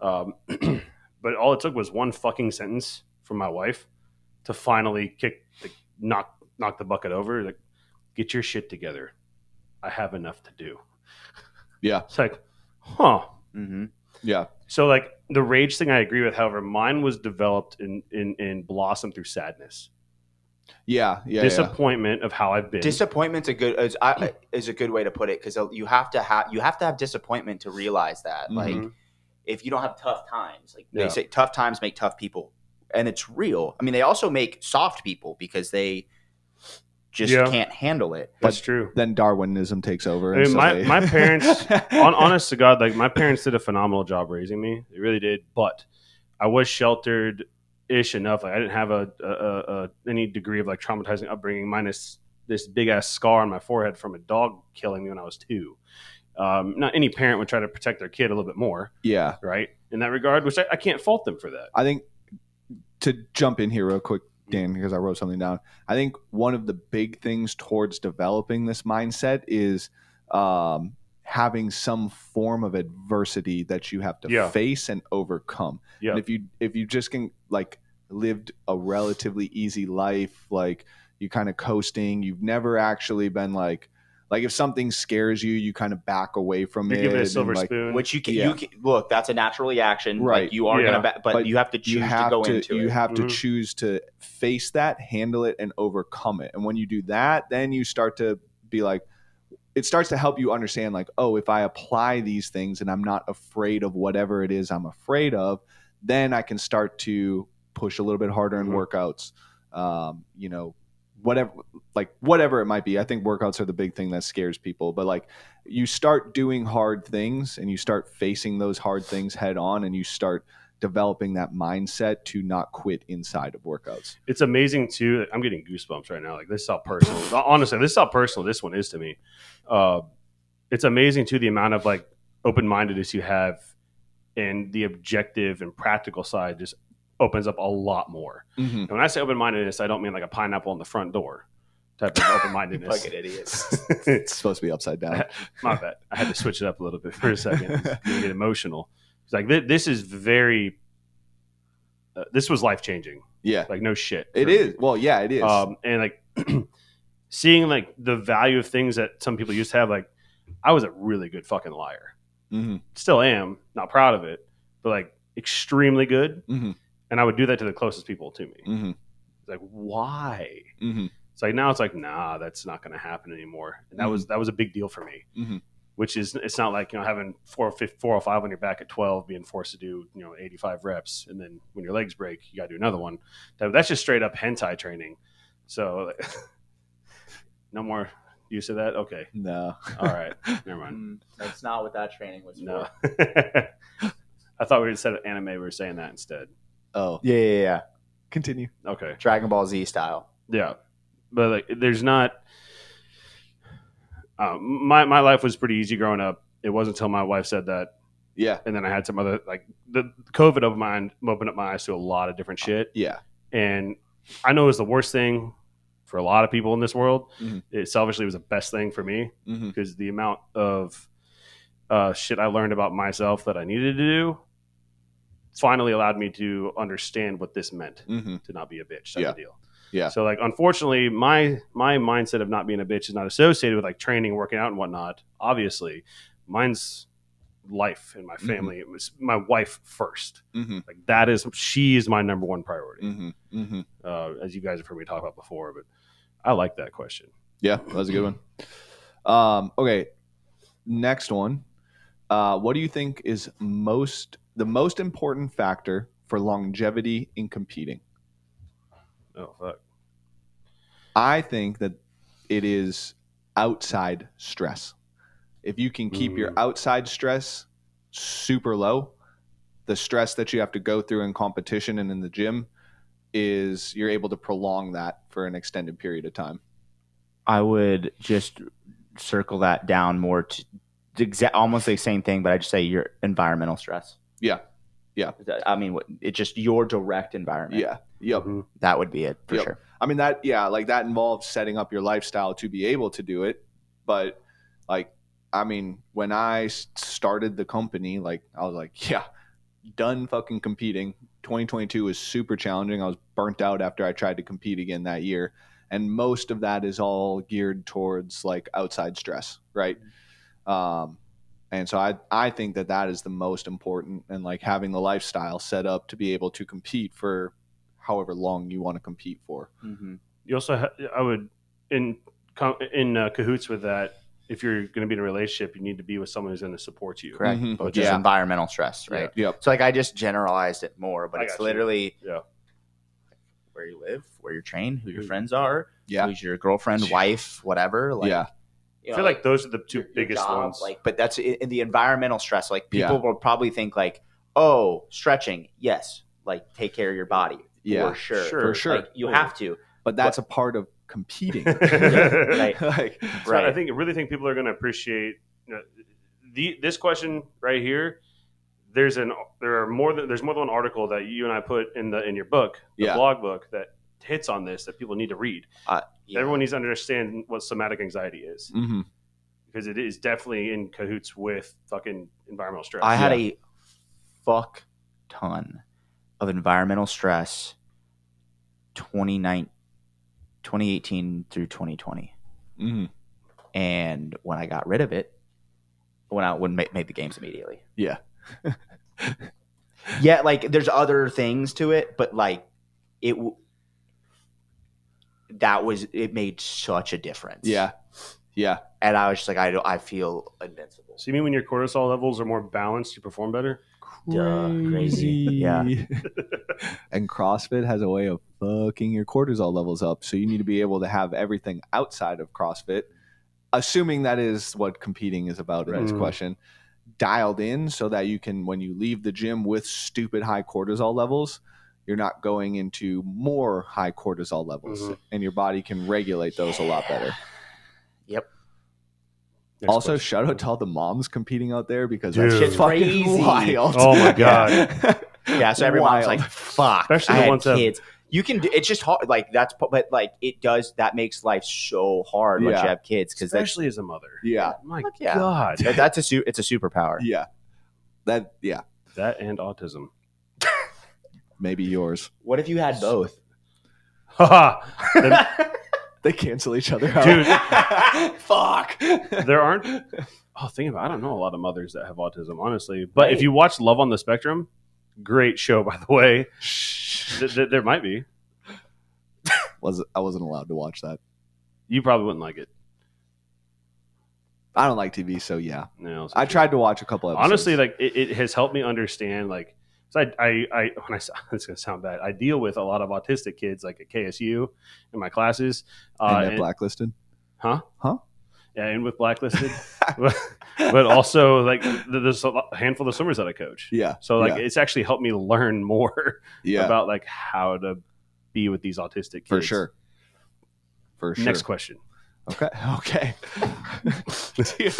But all it took was one fucking sentence from my wife to finally knock the bucket over. Like, get your shit together. I have enough to do. Yeah. It's like, Huh. Mm-hmm. Yeah. So like the rage thing, I agree with. However, mine was developed in blossom through sadness, Yeah. disappointment of how I've been. Disappointment's is a good way to put it, because you have to have disappointment to realize that. Mhm. Like, if you don't have tough times, like Yeah. they say, tough times make tough people, and it's real. I mean, they also make soft people because they just Yeah. can't handle it. That's true. Then Darwinism takes over. I mean, my parents, honest to God, like my parents did a phenomenal job raising me. They really did. But I was sheltered-ish enough. Like I didn't have any degree of like traumatizing upbringing, minus this big ass scar on my forehead from a dog killing me when I was 2. Not any parent would try to protect their kid a little bit more, Yeah. right? In that regard, which I can't fault them for that. I think to jump in here real quick, Dan, because I wrote something down. I think one of the big things towards developing this mindset is having some form of adversity that you have to face and overcome. Yeah. And if you just can like lived a relatively easy life, like you kind of coasting, you've never actually been like if something scares you, you kind of back away from it. Give it a silver and, like, spoon. Which you can, Yeah. you can look. That's a natural reaction. Right. Like, you are Yeah. gonna, but you have to choose to go into it. You have to Mhm. choose to face that, handle it, and overcome it. And when you do that, then you start to be like, it starts to help you understand, like, oh, if I apply these things and I'm not afraid of whatever it is I'm afraid of, then I can start to push a little bit harder in Mhm. workouts. Whatever it might be. I think workouts are the big thing that scares people. But like, you start doing hard things and you start facing those hard things head on, and you start developing that mindset to not quit inside of workouts. It's amazing too. I'm getting goosebumps right now. Like, this is how personal. Honestly, this is how personal this one is to me. It's amazing too, the amount of like open-mindedness you have, and the objective and practical side just opens up a lot more. Mm-hmm. And when I say open-mindedness, I don't mean like a pineapple on the front door type of open-mindedness. Fucking idiot. It's supposed to be upside down. My bad. I had to switch it up a little bit for a second. It's gonna get emotional. It's like this is very. This was life-changing. Yeah, Like, no shit. it is. Well, yeah, it is. And like seeing like the value of things that some people used to have. Like, I was a really good fucking liar. Mm-hmm. Still am. Not proud of it, but like extremely good. Mm-hmm. And I would do that to the closest people to me. Mm-hmm. It's like, why? Mm-hmm. It's like, now it's like, nah, that's not going to happen anymore. And that was a big deal for me. Mm-hmm. Which is, it's not like, having 405 on your back at 12, being forced to do 85 reps, and then when your legs break, you got to do another one. That's just straight up hentai training. So no more use of that. Okay, No. all right, never mind. That's not what that training was No, for. I thought instead of anime, we were saying that instead. Oh, Yeah. continue. Okay, Dragon Ball Z style. yeah, but like, there's not. My life was pretty easy growing up. It wasn't until my wife said that, Yeah. and then I had some other, like, the COVID opened up my eyes to a lot of different shit. Yeah. And I know it was the worst thing for a lot of people in this world. Mhm. It selfishly was the best thing for me, Mm-hmm. because the amount of shit I learned about myself that I needed to do finally allowed me to understand what this meant, Mm-hmm. to not be a bitch type Yeah. of deal. Yeah. So like, unfortunately, my mindset of not being a bitch is not associated with like training, working out, and whatnot. Obviously, mine's life and my family. It was my wife first. Mm-hmm. Like, she is my number one priority. Mm-hmm. Mm-hmm. As you guys have heard me talk about before, but I like that question. Yeah, that was a good one. Okay, next one. What do you think is the most important factor for longevity in competing? Oh fuck. I think that it is outside stress. If you can keep your outside stress super low, the stress that you have to go through in competition and in the gym you're able to prolong that for an extended period of time. I would just circle that down more to almost the same thing, but I just say your environmental stress. Yeah. Yeah. I mean, it's just your direct environment. Yeah. Yep. Mhm. That would be it for Yep. sure. I mean, that involves setting up your lifestyle to be able to do it. But like, I mean, when I started the company, like, I was like, yeah, done fucking competing. 2022 was super challenging. I was burnt out after I tried to compete again that year. And most of that is all geared towards like outside stress, right? And so I think that is the most important, and like having the lifestyle set up to be able to compete for however long you want to compete for. Mm-hmm. You also, I would in cahoots with that. If you're going to be in a relationship, you need to be with someone who's going to support you. Correct. Mhm. Which is Yeah. environmental stress, right? Yep. So like I just generalized it more, but I it's got you. literally Yeah. where you live, where you're trained, who your Mhm. friends are, Yeah. who's your girlfriend, wife, whatever. Like, Yeah. you I know, feel like those are the two your biggest job, ones. Like, but that's in the environmental stress. Like people Yeah. will probably think like, oh, stretching, yes, like take care of your body, Yeah. for sure, For sure. Like, you have to, But that's a part of competing. right, Like, So right. I really think people are going to appreciate this question right here. There's more than one article that you and I put in your book, the Yeah. blog book, that hits on this that people need to read. Yeah. Everyone needs to understand what somatic anxiety is, mhm. because it is definitely in cahoots with fucking environmental stress. I had a fuck ton of environmental stress 2018 through 2020. Mhm. And when I got rid of it, when I made the games immediately. Yeah. Yeah, like there's other things to it, but like it made such a difference. Yeah. Yeah. And I was just like, I feel invincible. So you mean when your cortisol levels are more balanced, you perform better? Crazy. Yeah. And CrossFit has a way of fucking your cortisol levels up. So you need to be able to have everything outside of CrossFit, assuming that is what competing is about in this Right. question, dialed in so that you can, when you leave the gym with stupid high cortisol levels, you're not going into more high cortisol levels, and your body can regulate those a lot better. Yep. Next Also, question. shout out to all the moms competing out there, because Dude. that shit's fucking Crazy. wild. Oh my god! Yeah, so everyone's Wild. like, fuck. Especially I the had ones that- kids. You can do it's just hard, like but like that makes life so hard once Yeah. you have kids, because that's Especially as a mother. Yeah. My Fuck yeah. god. it's a superpower. Yeah. That That and autism. maybe yours. What if you had both? Haha. They cancel each other out. Dude. Fuck. There aren't. Oh, think about it. I don't know a lot of mothers that have autism, honestly. But Right. if you watch Love on the Spectrum, great show, by the way. There might be. I wasn't allowed to watch that. You probably wouldn't like it. I don't like TV, so yeah. No, I tried to watch a couple episodes. honestly, like it has helped me understand. Like, so I when I it's gonna sound bad. I deal with a lot of autistic kids, like at KSU in my classes. and they're blacklisted. Huh? Huh? Yeah, and with blacklisted, but also like there's a handful of swimmers that I coach. Yeah. So like yeah. it's actually helped me learn more Yeah. about like how to be with these autistic kids. For sure. For sure. Next question. Okay. Okay. Deal.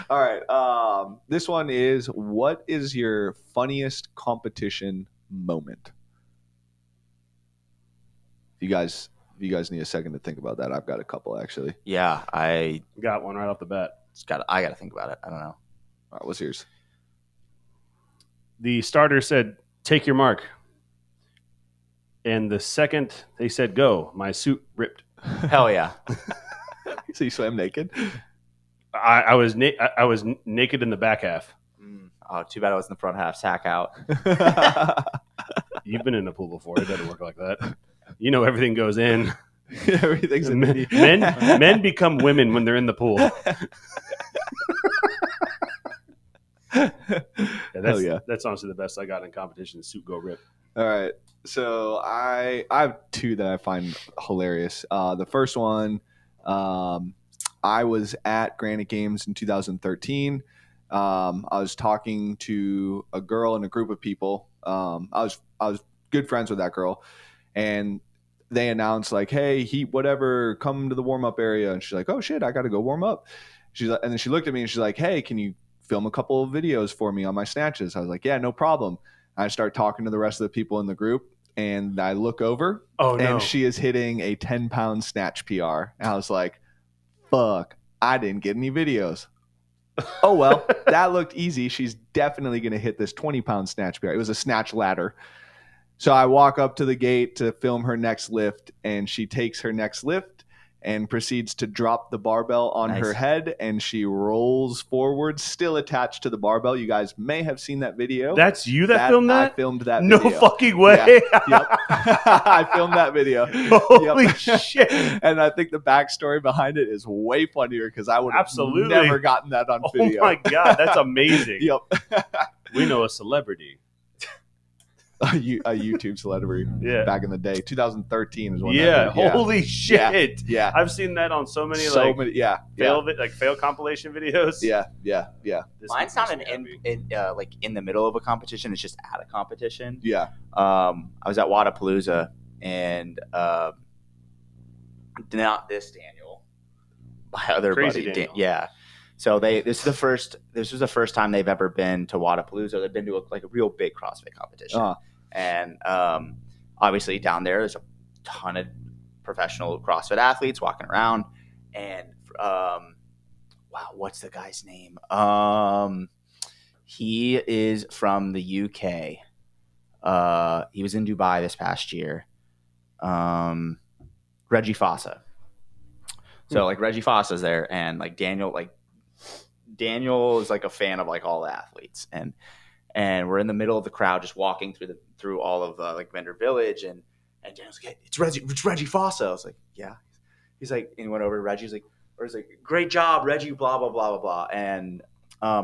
All right. This one is: what is your funniest competition moment? If you guys need a second to think about that, I've got a couple actually. Yeah, I Got one right off the bat. gotta think about it. I don't know. All right, what's yours? The starter said, "Take your mark," and the second they said, "Go," my suit ripped. Hell yeah. So you swam naked? I was naked in the back half. Oh, too bad I was in the front half. Sack out. You've been in a pool before. It doesn't work like that. You know everything goes in. Everything's in the Men become women when they're in the pool. Hell yeah. That's honestly the best I got in competition. Suit go rip. All right. So I have two that I find hilarious. The first one, I was at Granite Games in 2013. I was talking to a girl and a group of people. I was good friends with that girl, and they announced like, "Hey, Heat, whatever, come to the warm up area." And she's like, "Oh shit, I got to go warm up." She's like, and then she looked at me and she's like, "Hey, can you film a couple of videos for me on my snatches?" I was like, "Yeah, no problem." I start talking to the rest of the people in the group, and I look over, Oh no! and she is hitting a 10-pound snatch PR. And I was like, fuck, I didn't get any videos. Oh, well, that looked easy. She's definitely going to hit this 20-pound snatch PR. It was a snatch ladder. So I walk up to the gate to film her next lift, and she takes her next lift, and proceeds to drop the barbell on Nice. her head, and she rolls forward, still attached to the barbell. You guys may have seen that video. That's you that filmed that? I filmed that No video. fucking way. Yep. I filmed that video. Holy Yep. shit. And I think the backstory behind it is way funnier because I would have Absolutely. never gotten that on video. Oh my God, that's amazing. Yep. We know a celebrity. a YouTube celebrity Yeah. back in the day. 2013 is when Yeah, that happened. holy shit. Yeah. I've seen that on so many So like many, yeah. fail compilation videos. Yeah. This Mine's makes not me an happy. like in the middle of a competition. It's just at a competition. Yeah. I was at Wadapalooza, and not this Daniel, my other Crazy buddy. Daniel. Yeah. So this was the first time they've ever been to Wadapalooza. They've been to a real big CrossFit competition, and obviously down there's a ton of professional CrossFit athletes walking around, and wow, what's the guy's name? He is from the UK. He was in Dubai this past year. Reggie Fossa. So like Reggie Fossa's there, and like Daniel is like a fan of like all the athletes, and we're in the middle of the crowd just walking through all of like Vendor Village, and Daniel's like, hey, it's Reggie Fossa. I was like, yeah. He's like, and he went over to Reggie. He's like, great job, Reggie, blah blah blah blah blah, and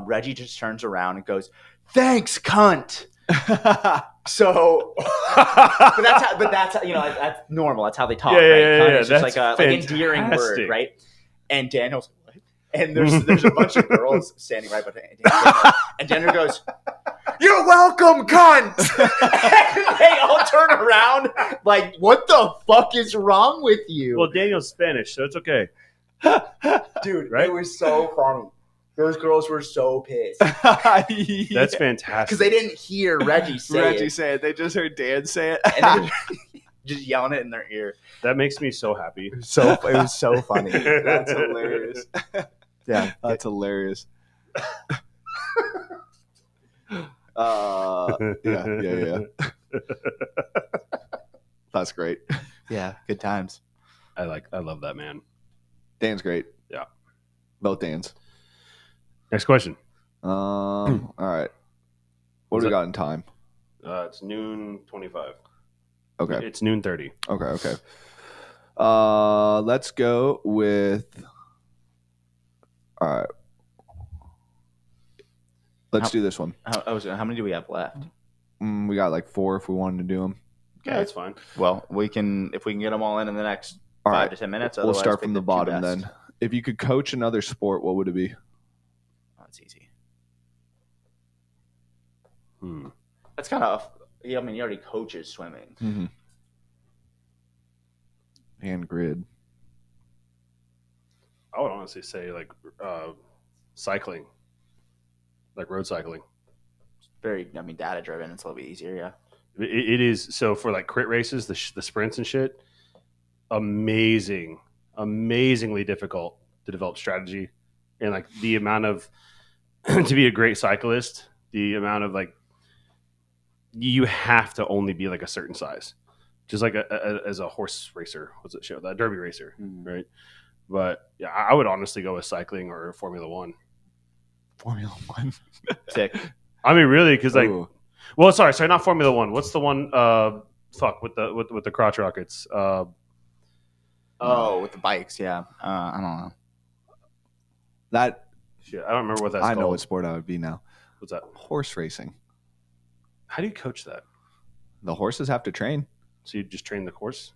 Reggie just turns around and goes, thanks, cunt. So, but that's how, that's normal. That's how they talk, right? It's just like an endearing word, right? And Daniel's like, what? And there's a bunch of girls standing right behind Daniel, and Daniel goes, "You're welcome, cunt." And they all turn around like, "What the fuck is wrong with you?" Well, Daniel's Spanish, so it's okay. Dude, right? It was so funny. Those girls were so pissed That's fantastic. because they didn't hear Reggie say it. They just heard Dan say it. And they were just yelling it in their ear. That makes me so happy. It was so funny. That's hilarious. Yeah, That's hilarious. Yeah. That's great. yeah, good times. I love that man. Dan's great. Yeah. Both Dan's. Next question. All right. What do we got in time? It's noon 25. Okay. It's noon 30. Okay. Let's go with. All right. Let's do this one. How many do we have left? We got like 4 if we wanted to do them. Yeah, that's fine. Well, if we can get them all in the next All 5 right. to 10 minutes. We'll Otherwise, start pick from the two bottom best. then. If you could coach another sport, what would it be? Oh, that's easy. Hmm. That's kind of. Yeah, I mean, he already coaches swimming. Mm-hmm. And grid. I would honestly say like cycling, like road cycling. Very, data driven. It's a little bit easier. Yeah. It is. So for like crit races, the sprints and shit, amazingly difficult to develop strategy, and like the amount of to be a great cyclist, the amount of like you have to only be like a certain size, just like as a horse racer. What's it show? That derby racer, right? But yeah, I would honestly go with cycling or Formula One. Formula One. Sick. I mean, really, because like, Ooh. well, sorry, not Formula One. What's the one? With the crotch rockets. With the bikes. Yeah. I don't know. That Shit, I don't remember what that's I called. know what sport I would be now. What's that? Horse racing. How do you coach that? The horses have to train. So you just train the horse?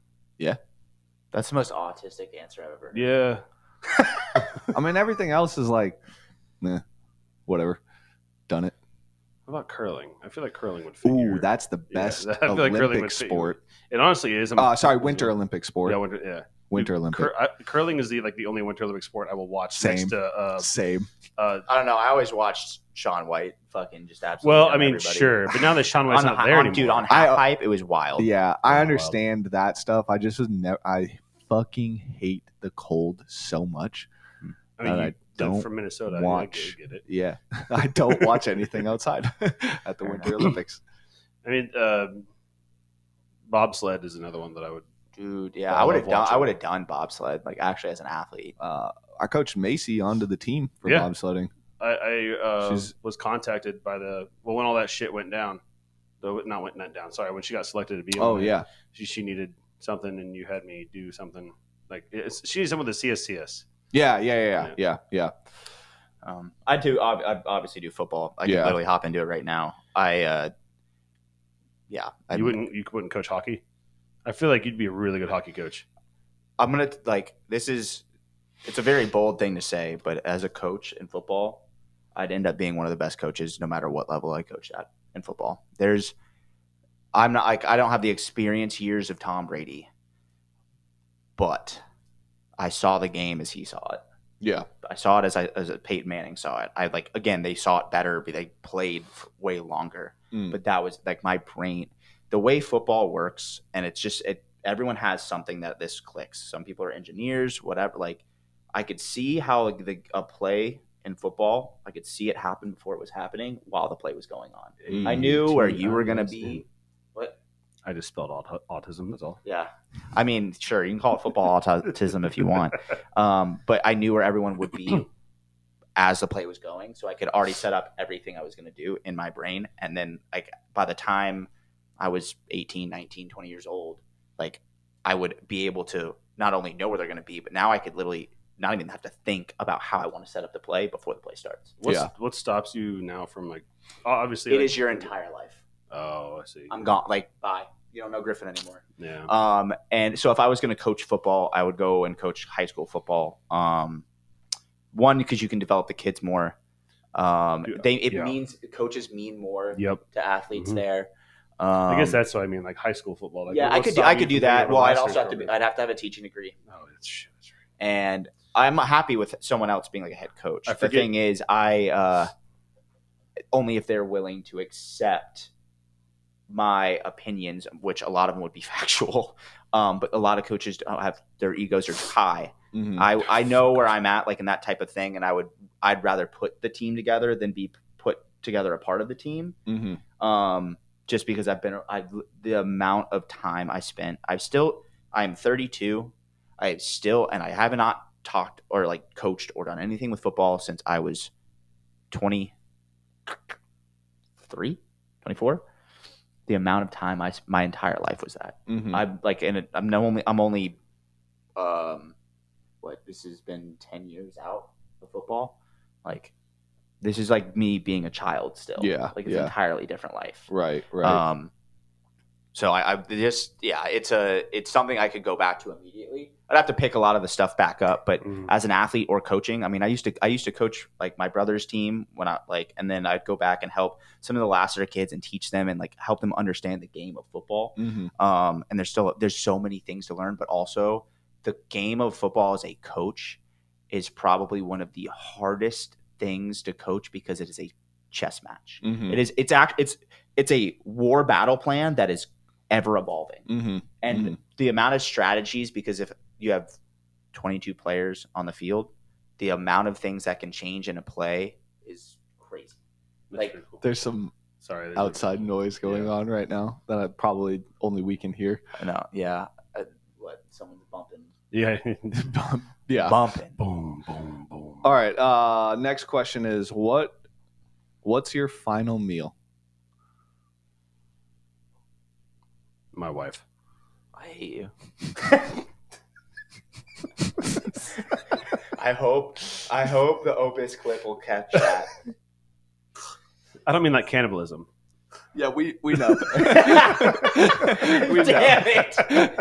That's the most autistic answer I've ever heard. Yeah. I mean, everything else is like, whatever. Done it. What about curling? I feel like curling would fit. Ooh, that's the best I feel like curling Olympic would fit sport. It honestly is. Sorry, Winter Olympic sport. Yeah, winter. Winter Olympic. Curling is the only Winter Olympic sport I will watch. Same. Next to, Same. I don't know. I always watched Shaun White fucking just absolutely. Well, dumb I mean, everybody. sure, but now that Shaun White's not there anymore. Dude, on I- half pipe, it was wild. Yeah, Oh, I wow. understand that stuff. I just was never. I fucking hate the cold so much. I mean, and you I don't don't from Minnesota. watch. I get it. Yeah, I don't watch anything outside at the Fair Winter enough. Olympics. I mean, bobsled is another one that I would Dude, yeah, I I would have love done. I watching would have done bobsled, like actually as an athlete. I coached Macy onto the team for Yeah. bobsledding. I She's- was contacted by when all that shit went down. Not down. Sorry, when she got selected to be. Oh on it, yeah, she needed something, and you had me do something. Like she needed someone with the CSCS. yeah. I do. I obviously do football. I can Yeah. literally hop into it right now. You wouldn't coach hockey. I feel like you'd be a really good hockey coach. I'm gonna it's a very bold thing to say, but as a coach in football, I'd end up being one of the best coaches no matter what level I coached at in football. I'm not like I don't have the experience years of Tom Brady, but I saw the game as he saw it. Yeah. I saw it as Peyton Manning saw it. They saw it better, but they played for way longer. Mm. But that was like my brain. The way football works, and it's just everyone has something that this clicks. Some people are engineers, whatever. Like I could see how a play in football, I could see it happen before it was happening while the play was going on. I knew where you were going to be. What? I just spelled autism. That's all. Yeah. I mean, sure, you can call it football autism if you want. But I knew where everyone would be as the play was going. So I could already set up everything I was going to do in my brain. And then like by the time I was 18, 19, 20 years old, like I would be able to not only know where they're going to be, but now I could literally not even have to think about how I want to set up the play before the play starts. What stops you now from like obviously It is your entire life. Oh, I see. I'm gone. Like, bye. You don't know Griffin anymore. Yeah. And so if I was going to coach football, I would go and coach high school football. One, because you can develop the kids more. Means coaches mean more Yep. to athletes Mhm. there. I guess that's what I mean, like high school football. Like, Yeah, what I could stopped you do from that. taking Well, over I'd the also master's program? have to have a teaching degree. Oh, that's right. And I'm happy with someone else being like a head coach. I The forget- thing is, I only if they're willing to accept my opinions, which a lot of them would be factual. But a lot of coaches don't have their egos are high. Mhm. I know where I'm at, like in that type of thing, and I'd rather put the team together than be put together a part of the team. Mhm. Just because the amount of time I spent, I'm 32. And I have not talked or like coached or done anything with football since I was 23, 24. The amount of time my entire life was that. Mhm. I'm only this has been 10 years out of football. Like this is like me being a child still. Yeah, Like it's an entirely different life. Right. So it's something I could go back to immediately. I'd have to pick a lot of the stuff back up, but Mhm. as an athlete or coaching, I mean, I used to coach like my brother's team and then I'd go back and help some of the Lassiter kids and teach them and like help them understand the game of football. Mhm. And there's so many things to learn, but also the game of football as a coach is probably one of the hardest things to coach because it is a chess match. Mhm. It's a war battle plan that is ever evolving. Mhm. And Mhm. the amount of strategies, because if you have 22 players on the field, the amount of things that can change in a play is crazy. That's Like, pretty cool. There's some Sorry, there's outside noise going on right now that I probably only we can hear. No, yeah. Someone's bumping. Yeah. Yeah. Bumping. Boom, boom, boom. All right. Next question is what's your final meal? My wife. I hate you. I hope the Opus clip will catch that. I don't mean like cannibalism. Yeah, we know. Damn it.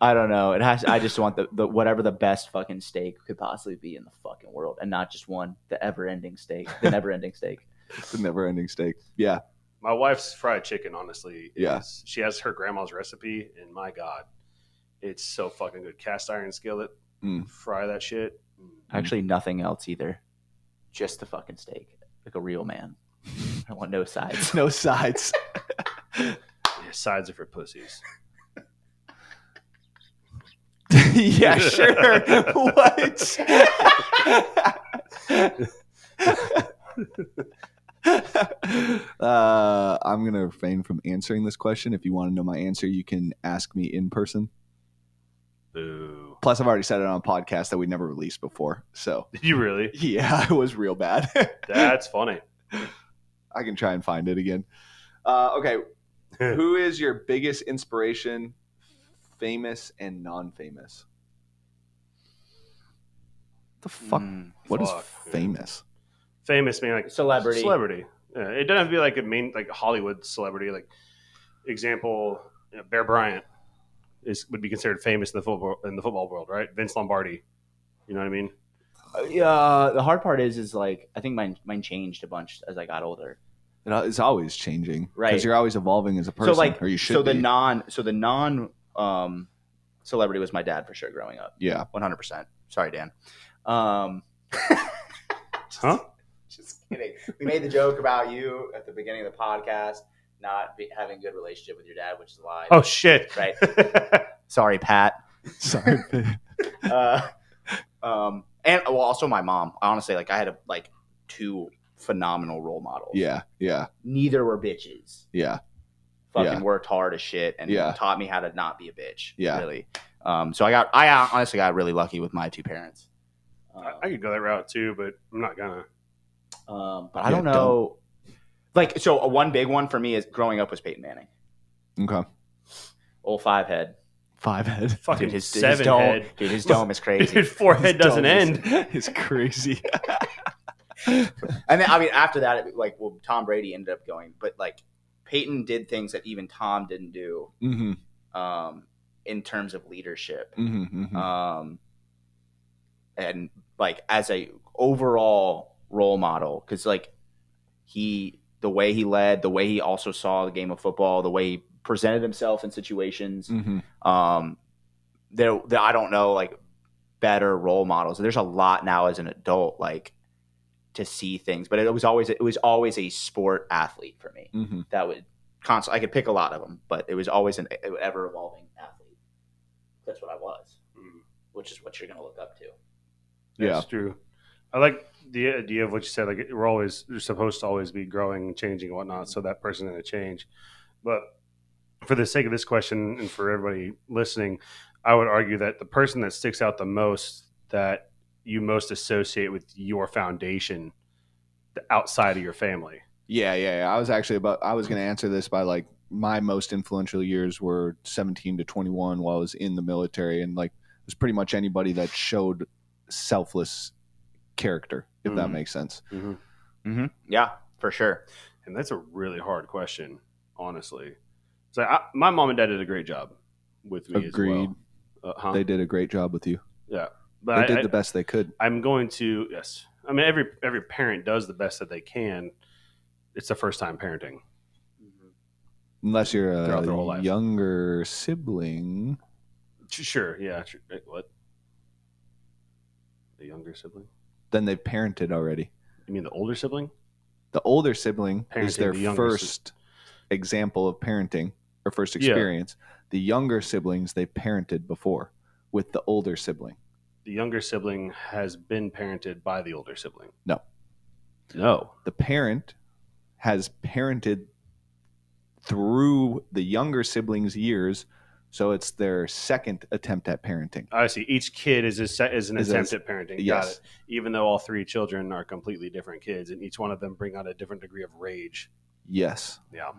I don't know. I just want the whatever the best fucking steak could possibly be in the fucking world, and not just one. The never-ending steak. The never-ending steak. Yeah. My wife's fried chicken, honestly, Yeah. She has her grandma's recipe, and my God, it's so fucking good. Cast iron skillet, fry that shit. Actually, nothing else either. Just the fucking steak, like a real man. I want no sides. No sides. Yeah, sides are for pussies. Yeah, sure. What? I'm going to refrain from answering this question. If you want to know my answer, you can ask me in person. Boo. Plus, I've already said it on a podcast that we never released before. So, Did you really? yeah, it was real bad. That's funny. I can try and find it again. Okay. Who is your biggest inspiration, famous and non-famous? The fuck? What is fuck, famous? Famous meaning like Celebrity. Celebrity. Yeah, it doesn't have to be like a main like Hollywood celebrity. Like example, Bear Bryant would be considered famous in the football world, right? Vince Lombardi. You know what I mean? Yeah. The hard part is like I think mine changed a bunch as I got older. It's always changing, Right? Because you're always evolving as a person, So like, or you should. so be. the non celebrity was my dad for sure growing up. Yeah. 100%. Sorry, Dan. Huh? Just kidding. We made the joke about you at the beginning of the podcast not having a good relationship with your dad, which is a lie. Oh shit! Right. Sorry, Pat. Sorry. And well, also my mom. Honestly, like I had two phenomenal role models. Yeah. Neither were bitches. Yeah. Fucking worked hard as shit and Yeah. taught me how to not be a bitch. Yeah. Really. So I honestly got really lucky with my two parents. I could go that route too, but I'm not gonna. But I don't know. Like, so one big one for me is growing up was Peyton Manning. Okay. Old five head. Five head. Fucking Dude, his seven dome, head. Dude, his dome is crazy. Dude, forehead doesn't end. It's crazy. And then, I mean, after that, Tom Brady ended up going. But, like, Peyton did things that even Tom didn't do in terms of leadership. And, like, as a overall role model, because, like, the way he led, the way he also saw the game of football, the way he presented himself in situations, I don't know, like, better role models. There's a lot now as an adult, like, to see things, but it was always a sport athlete for me. That would constantly, I could pick a lot of them, but it was always an ever evolving athlete. That's what I was, which is what you're going to look up to. That's true. I like the idea of what you said. Like we're supposed to always be growing and changing and whatnot. So that person's going to change. But for the sake of this question and for everybody listening, I would argue that the person that sticks out the most, that you most associate with your foundation, outside of your family. Yeah. I was going to answer this by like my most influential years were 17 to 21 while I was in the military, and like it was pretty much anybody that showed selfless character, if that makes sense. Yeah, for sure. And that's a really hard question, honestly. So my mom and dad did a great job with me. Agreed. As well. They did a great job with you. Yeah, but they did the best they could. I'm going to yes. I mean, every parent does the best that they can. It's the first time parenting, unless you're throughout their whole life. Younger sibling. Sure. Yeah. Sure. What? The younger sibling? Then they've parented already. You mean the older sibling? The older sibling Parenting is their the younger first example of parenting or first experience. Yeah. The younger siblings they've parented before with the older sibling. The younger sibling has been parented by the older sibling. No. The parent has parented through the younger sibling's years, so it's their second attempt at parenting. I see. Each kid is an attempt at parenting. Yes. Got it. Even though all three children are completely different kids, and each one of them bring out a different degree of rage. Yes. Yeah.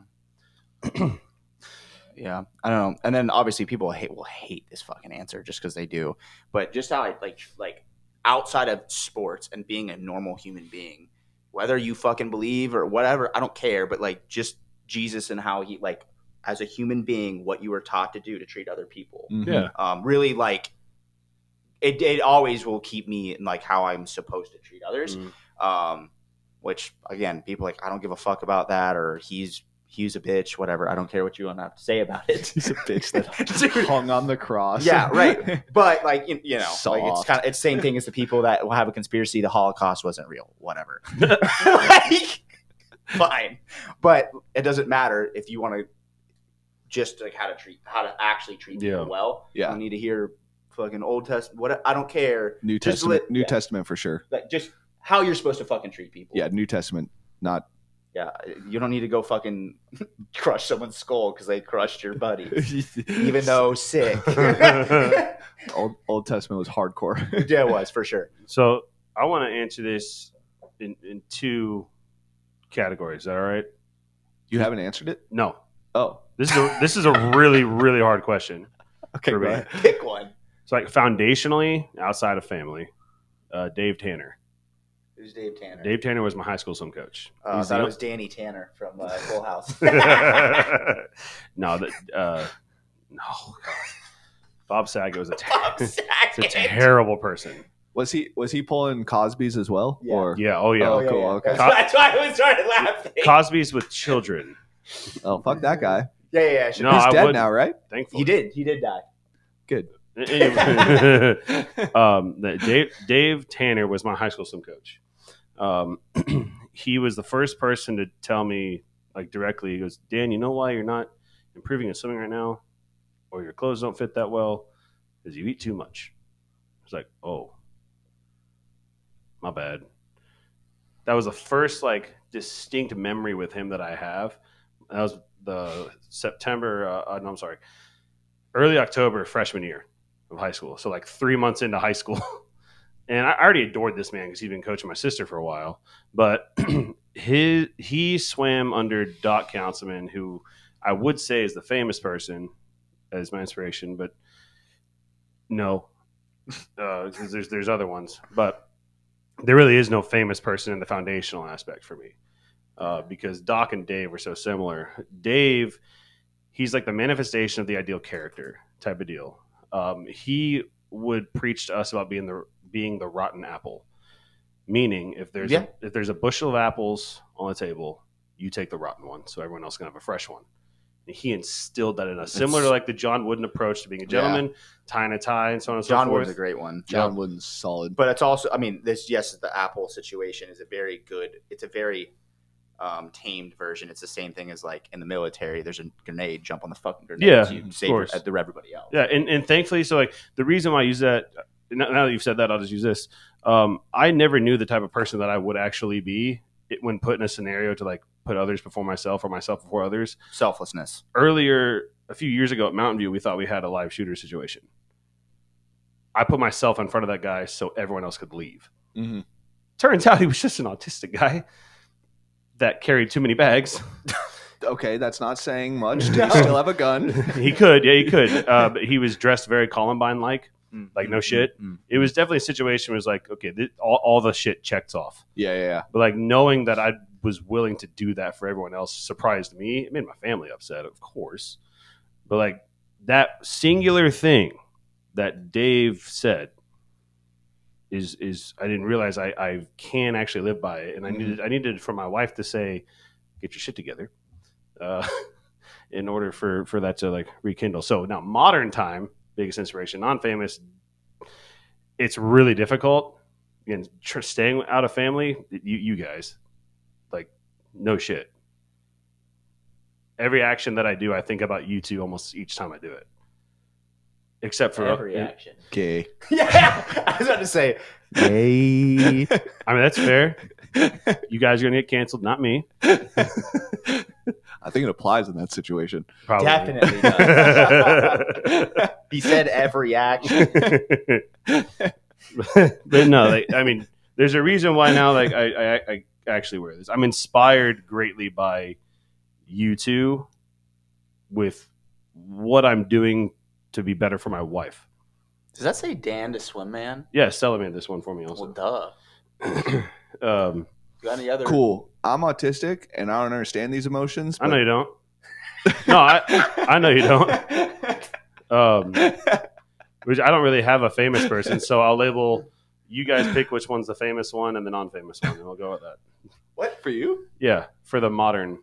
Yeah, I don't know. And then obviously people will hate this fucking answer just because they do. But just how I like outside of sports and being a normal human being, whether you fucking believe or whatever, I don't care. But like just Jesus and how he like as a human being, what you were taught to do to treat other people. Yeah. Really like it always will keep me in like how I'm supposed to treat others. Which again, people like I don't give a fuck about that or he's a bitch, whatever. I don't care what you want to have to say about it. He's a bitch that hung on the cross. Yeah, right. But like you know, Soft. like it's the same thing as the people that will have a conspiracy. The Holocaust wasn't real, whatever. Like, fine, but it doesn't matter if you want to just like how to actually treat people well. Yeah, you don't need to hear fucking Old Testament. What I don't care. New Testament for sure. Like just how you're supposed to fucking treat people. Yeah, New Testament, not Yeah, you don't need to go fucking crush someone's skull because they crushed your buddy, even though sick. Old Testament was hardcore. Yeah, it was for sure. So I want to answer this in two categories. Is that all right? You haven't answered it? No. Oh, This is a really, really hard question. okay. For Go me. ahead. Pick one. So like foundationally, outside of family, Dave Tanner. Who's Dave Tanner? Dave Tanner was my high school swim coach. I He's thought the- it was Danny Tanner from Full House. No, no. Bob Saget was Bob it's a Saget. terrible person. Was he pulling Cosby's as well? Yeah. Or Yeah. Oh yeah. Oh, cool, okay. That's why I was started laughing. Cosby's with children. oh, fuck that guy. Yeah. No, He's I dead wouldn't. now, right? Thankfully, He did die. Good. Anyway, Dave Tanner was my high school swim coach. He was the first person to tell me, like, directly. He goes, Dan, you know why you're not improving in swimming right now, or your clothes don't fit that well, is you eat too much. It's like, oh, my bad. That was the first like distinct memory with him that I have. That was the early October freshman year of high school. So like 3 months into high school. And I already adored this man because he'd been coaching my sister for a while. But he swam under Doc Councilman, who I would say is the famous person as my inspiration, but no, because there's other ones. But there really is no famous person in the foundational aspect for me, because Doc and Dave were so similar. Dave, he's like the manifestation of the ideal character type of deal. He would preach to us about being the rotten apple, meaning if there's a bushel of apples on the table, you take the rotten one, so everyone else can have a fresh one. And he instilled that in us, similar to like the John Wooden approach to being a gentleman, tying a tie, and so on and so John forth. Wooden's a great one. John Wooden's solid. But it's also, I mean, the Apple situation is it's a very tamed version. It's the same thing as like in the military, there's a grenade, jump on the fucking grenade. Yeah, so you of save course. everybody else. Yeah, and thankfully, so like the reason why I use that, now that you've said that, I'll just use this. I never knew the type of person that I would actually be when put in a scenario to like put others before myself or myself before others. Selflessness. Earlier, a few years ago at Mountain View, we thought we had a live shooter situation. I put myself in front of that guy so everyone else could leave. Mm-hmm. Turns out he was just an autistic guy that carried too many bags. Okay, that's not saying much. Do you still have a gun? He could. But he was dressed very Columbine-like. Like, no shit. It was definitely a situation where it was like, okay, all the shit checked off. Yeah. But like knowing that I was willing to do that for everyone else surprised me. It made my family upset, of course. But like that singular thing that Dave said is I didn't realize I can actually live by it. And I needed for my wife to say, get your shit together, in order for that to like rekindle. So now modern time, biggest inspiration, non-famous, it's really difficult. Again, staying out of family, you guys, like, no shit. Every action that I do, I think about you two almost each time I do it. Except for Every action. Okay. Yeah, I was about to say. Hey. I mean, that's fair. You guys are gonna get canceled, not me. I think it applies in that situation. Probably. Definitely does. He said every action. But no, like, I mean, there's a reason why now. Like, I actually wear this. I'm inspired greatly by you two with what I'm doing to be better for my wife. Does that say Dan to Swim Man? Yeah, Stella made this one for me also. Well, duh. You got any other? Cool. I'm autistic and I don't understand these emotions. I know you don't. No, I know you don't. Which I don't really have a famous person, so I'll label. You guys pick which one's the famous one and the non-famous one, and we'll go with that. What, for you? Yeah, for the modern,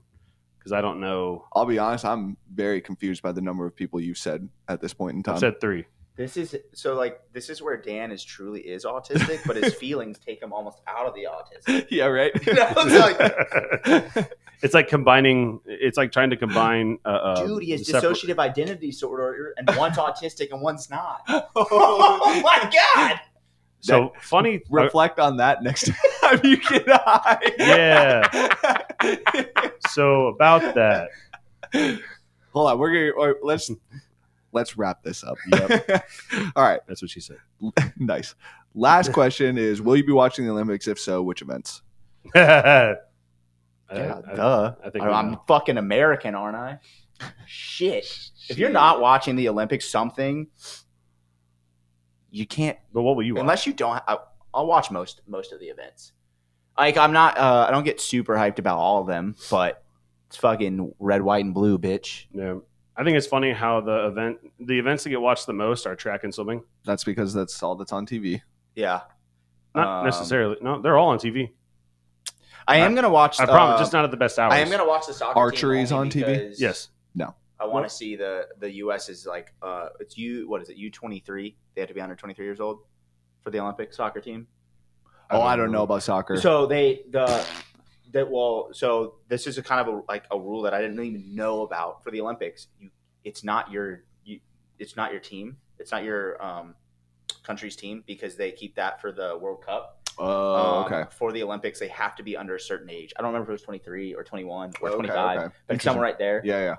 because I don't know. I'll be honest, I'm very confused by the number of people you've said at this point in time. I said 3. This is where Dan truly is autistic, but his feelings take him almost out of the autism. Yeah, right? It's like, It's like combining. It's like trying to combine. dude, he has separate- dissociative identity disorder, and one's autistic and one's not. Oh my god! So funny. Reflect on that next time you get high. Yeah. So about that. Hold on, let's wrap this up. Yep. All right, That's what she said. nice. Last question is: will you be watching the Olympics? If so, which events? Yeah, I duh. think we I'm know. fucking American, aren't I? Shit. If you're not watching the Olympics, something you can't. But what will you watch? Unless you don't. I'll watch most of the events. Like I'm not. I don't get super hyped about all of them, but it's fucking red, white, and blue, bitch. Yeah. I think it's funny how the events that get watched the most are track and swimming. That's because that's all that's on TV. Yeah. Not necessarily. No, they're all on TV. I am gonna watch. I promise, just not at the best hours. I am gonna watch the soccer. Archery's team on only TV? because Yes. I want to see the U.S. is like it's what is it U23? They have to be under 23 years old for the Olympic soccer team. Oh, I don't know about soccer. So so this is a kind of a rule that I didn't even know about for the Olympics. It's not your team. It's not your country's team because they keep that for the World Cup. Oh, okay. For the Olympics, they have to be under a certain age. I don't remember if it was 23 or 21 or Okay, 25, okay. but it's somewhere right there. Yeah.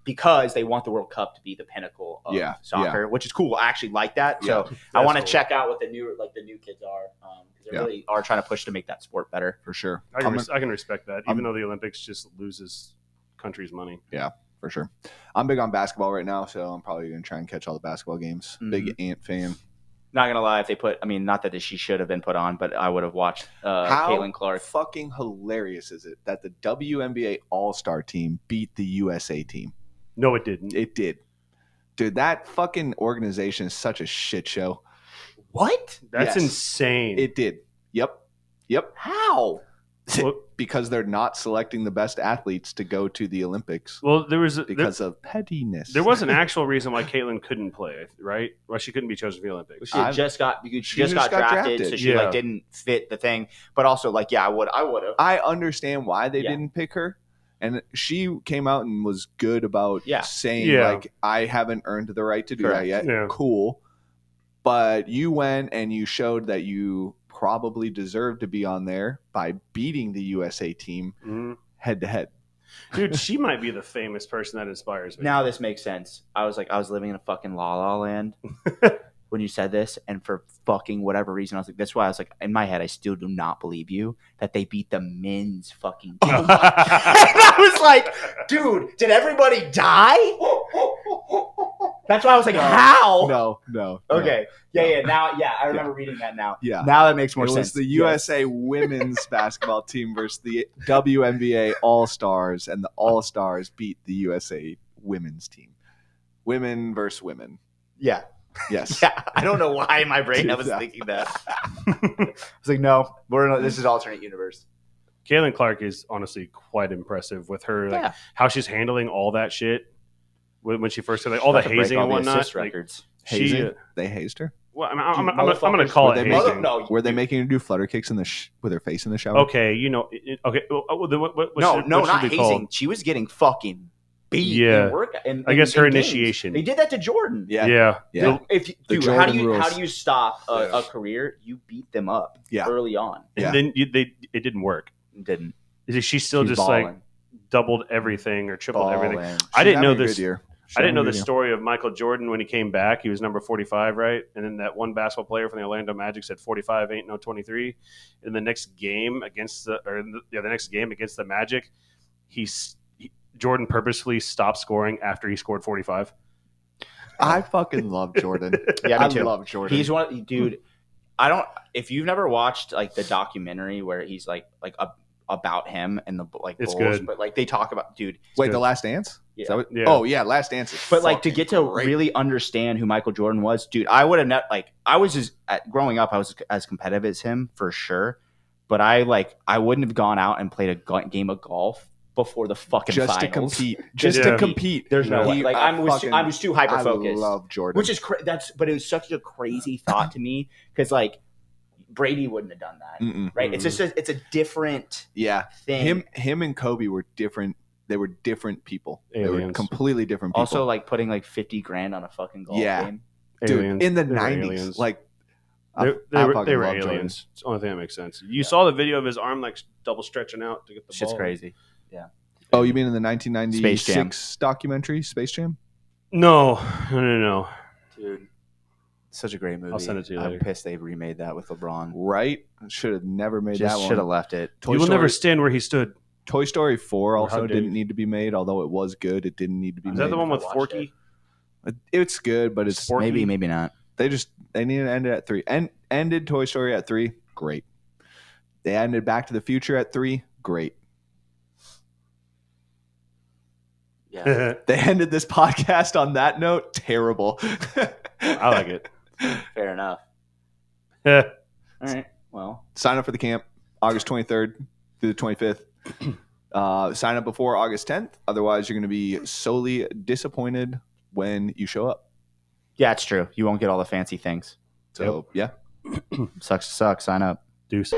Because they want the World Cup to be the pinnacle of soccer, which is cool. I actually like that. Yeah, so I want to cool. check out what the new kids are because they really are trying to push to make that sport better. For sure. I can respect that, even though the Olympics just loses countries money. Yeah, for sure. I'm big on basketball right now, so I'm probably going to try and catch all the basketball games. Mhm. Big Ant fan. Not gonna lie, if they not that she should have been put on, but I would have watched How Caitlin Clark. fucking hilarious is it that the WNBA All-Star team beat the USA team? No, it didn't. It did. Dude, that fucking organization is such a shit show. What? That's Yes. insane. It did. Yep. How? Well- Because they're not selecting the best athletes to go to the Olympics well, there was because of pettiness. there was an actual reason why Caitlin couldn't play, right? Why she couldn't be chosen for the Olympics. She just got drafted, so she Yeah. didn't fit the thing. But also, I would have. I understand why they Yeah. didn't pick her. And she came out and was good about saying, Yeah. like, I haven't earned the right to do Correct. that yet. Yeah. Cool. But you went and you showed that you probably deserved to be on there by beating the USA team Mhm. head to head. Dude, she might be the famous person that inspires me. Now this makes sense. I was living in a fucking La La Land when you said this, and for fucking whatever reason, I was like, that's why I was like, in my head, I still do not believe you that they beat the men's fucking team. And I was like, dude, did everybody die? That's why I was like, how? No. Okay. Yeah. Now, I remember reading that now. Yeah. Now that makes more It sense. was the Yes. USA women's basketball team versus the WNBA All-Stars, and the All-Stars beat the USA women's team. Women versus women. Yeah. Yes. Yeah. I don't know why in my brain I was thinking that. I was like, no, this is alternate universe. Caitlin Clark is honestly quite impressive with her, like, Yeah. how she's handling all that shit when she first all the About to break hazing all and the whatnot. assist records. Hazing? They hazed her? Well, I'm Dude, going to motherfuckers- call Were it they hazing. making- No, Were they making her do flutter kicks with her face in the shower? Okay, okay. Well, then what no, should not it be hazing. called? She was getting fucking beat. Yeah. In work, I guess her in games. initiation. They did that to Jordan. Yeah. Yeah. Yeah. If you, The dude, Jordan how rules. do you stop Yeah. a career? You beat them up Yeah. early on. And Yeah. then it didn't work. Didn't. She still She's just like balling. doubled everything or tripled everything. Balling. I didn't know Having a this. good year. She's I didn't know having a the good year. story of Michael Jordan when he came back. He was number 45, right? And then that one basketball player from the Orlando Magic said 45 ain't no 23. In the next game against the next game against the Magic, Jordan purposefully stopped scoring after he scored 45. I fucking love Jordan. Yeah, me I too. love Jordan. He's one, dude. I don't. If you've never watched like the documentary where he's like about him and the It's Bulls, good. but like they talk about, dude. Wait, good. The Last Dance? Yeah. Is that what- Yeah. Oh, yeah, Last Dance. Is But like to fucking get to great. really understand who Michael Jordan was, dude, I would have I was just growing up, I was as competitive as him for sure. But I wouldn't have gone out and played a game of golf before the fucking just to finals. compete. Just Yeah. to compete. There's no He- way. Like I I was too hyper I focused, love Jordan. which is but it was such a crazy thought to me because like Brady wouldn't have done that, Mm-mm. right? It's just it's a different Yeah. thing. Him and Kobe were different. They were different people. They were Aliens. completely different people. Also, like putting like 50 grand on a fucking golf Yeah. game. Dude, Aliens. in the They're 90s, aliens. like They I were fucking love aliens. It's the only thing that makes sense. You saw the video of his arm like double stretching out to get the Shit's ball. crazy. Oh, you mean in the 1996 Space Jam. documentary, Space Jam? No. Dude, such a great movie. I'll send it to you I'm later. pissed they remade that with LeBron. Right? Should have never made that Just one. should have left it. Toy You will Story, never stand where he stood. Toy Story 4 How also dare didn't you. need to be made, although it was good. It didn't need to be Is made. that the one with I watched Forky? It's good, but it's Sporky? Maybe not. they needed to end it at 3. Ended Toy Story at 3. Great. They ended Back to the Future at 3. Great. Yeah. They ended this podcast on that note. Terrible. I like it. Fair enough. Yeah. All right. Well, Sign up for the camp August 23rd through the 25th. Sign up before August 10th. Otherwise, you're going to be solely disappointed when you show up. yeah, it's true. You won't get all the fancy things. So, yeah. Sucks to suck. Sign up. Deuce.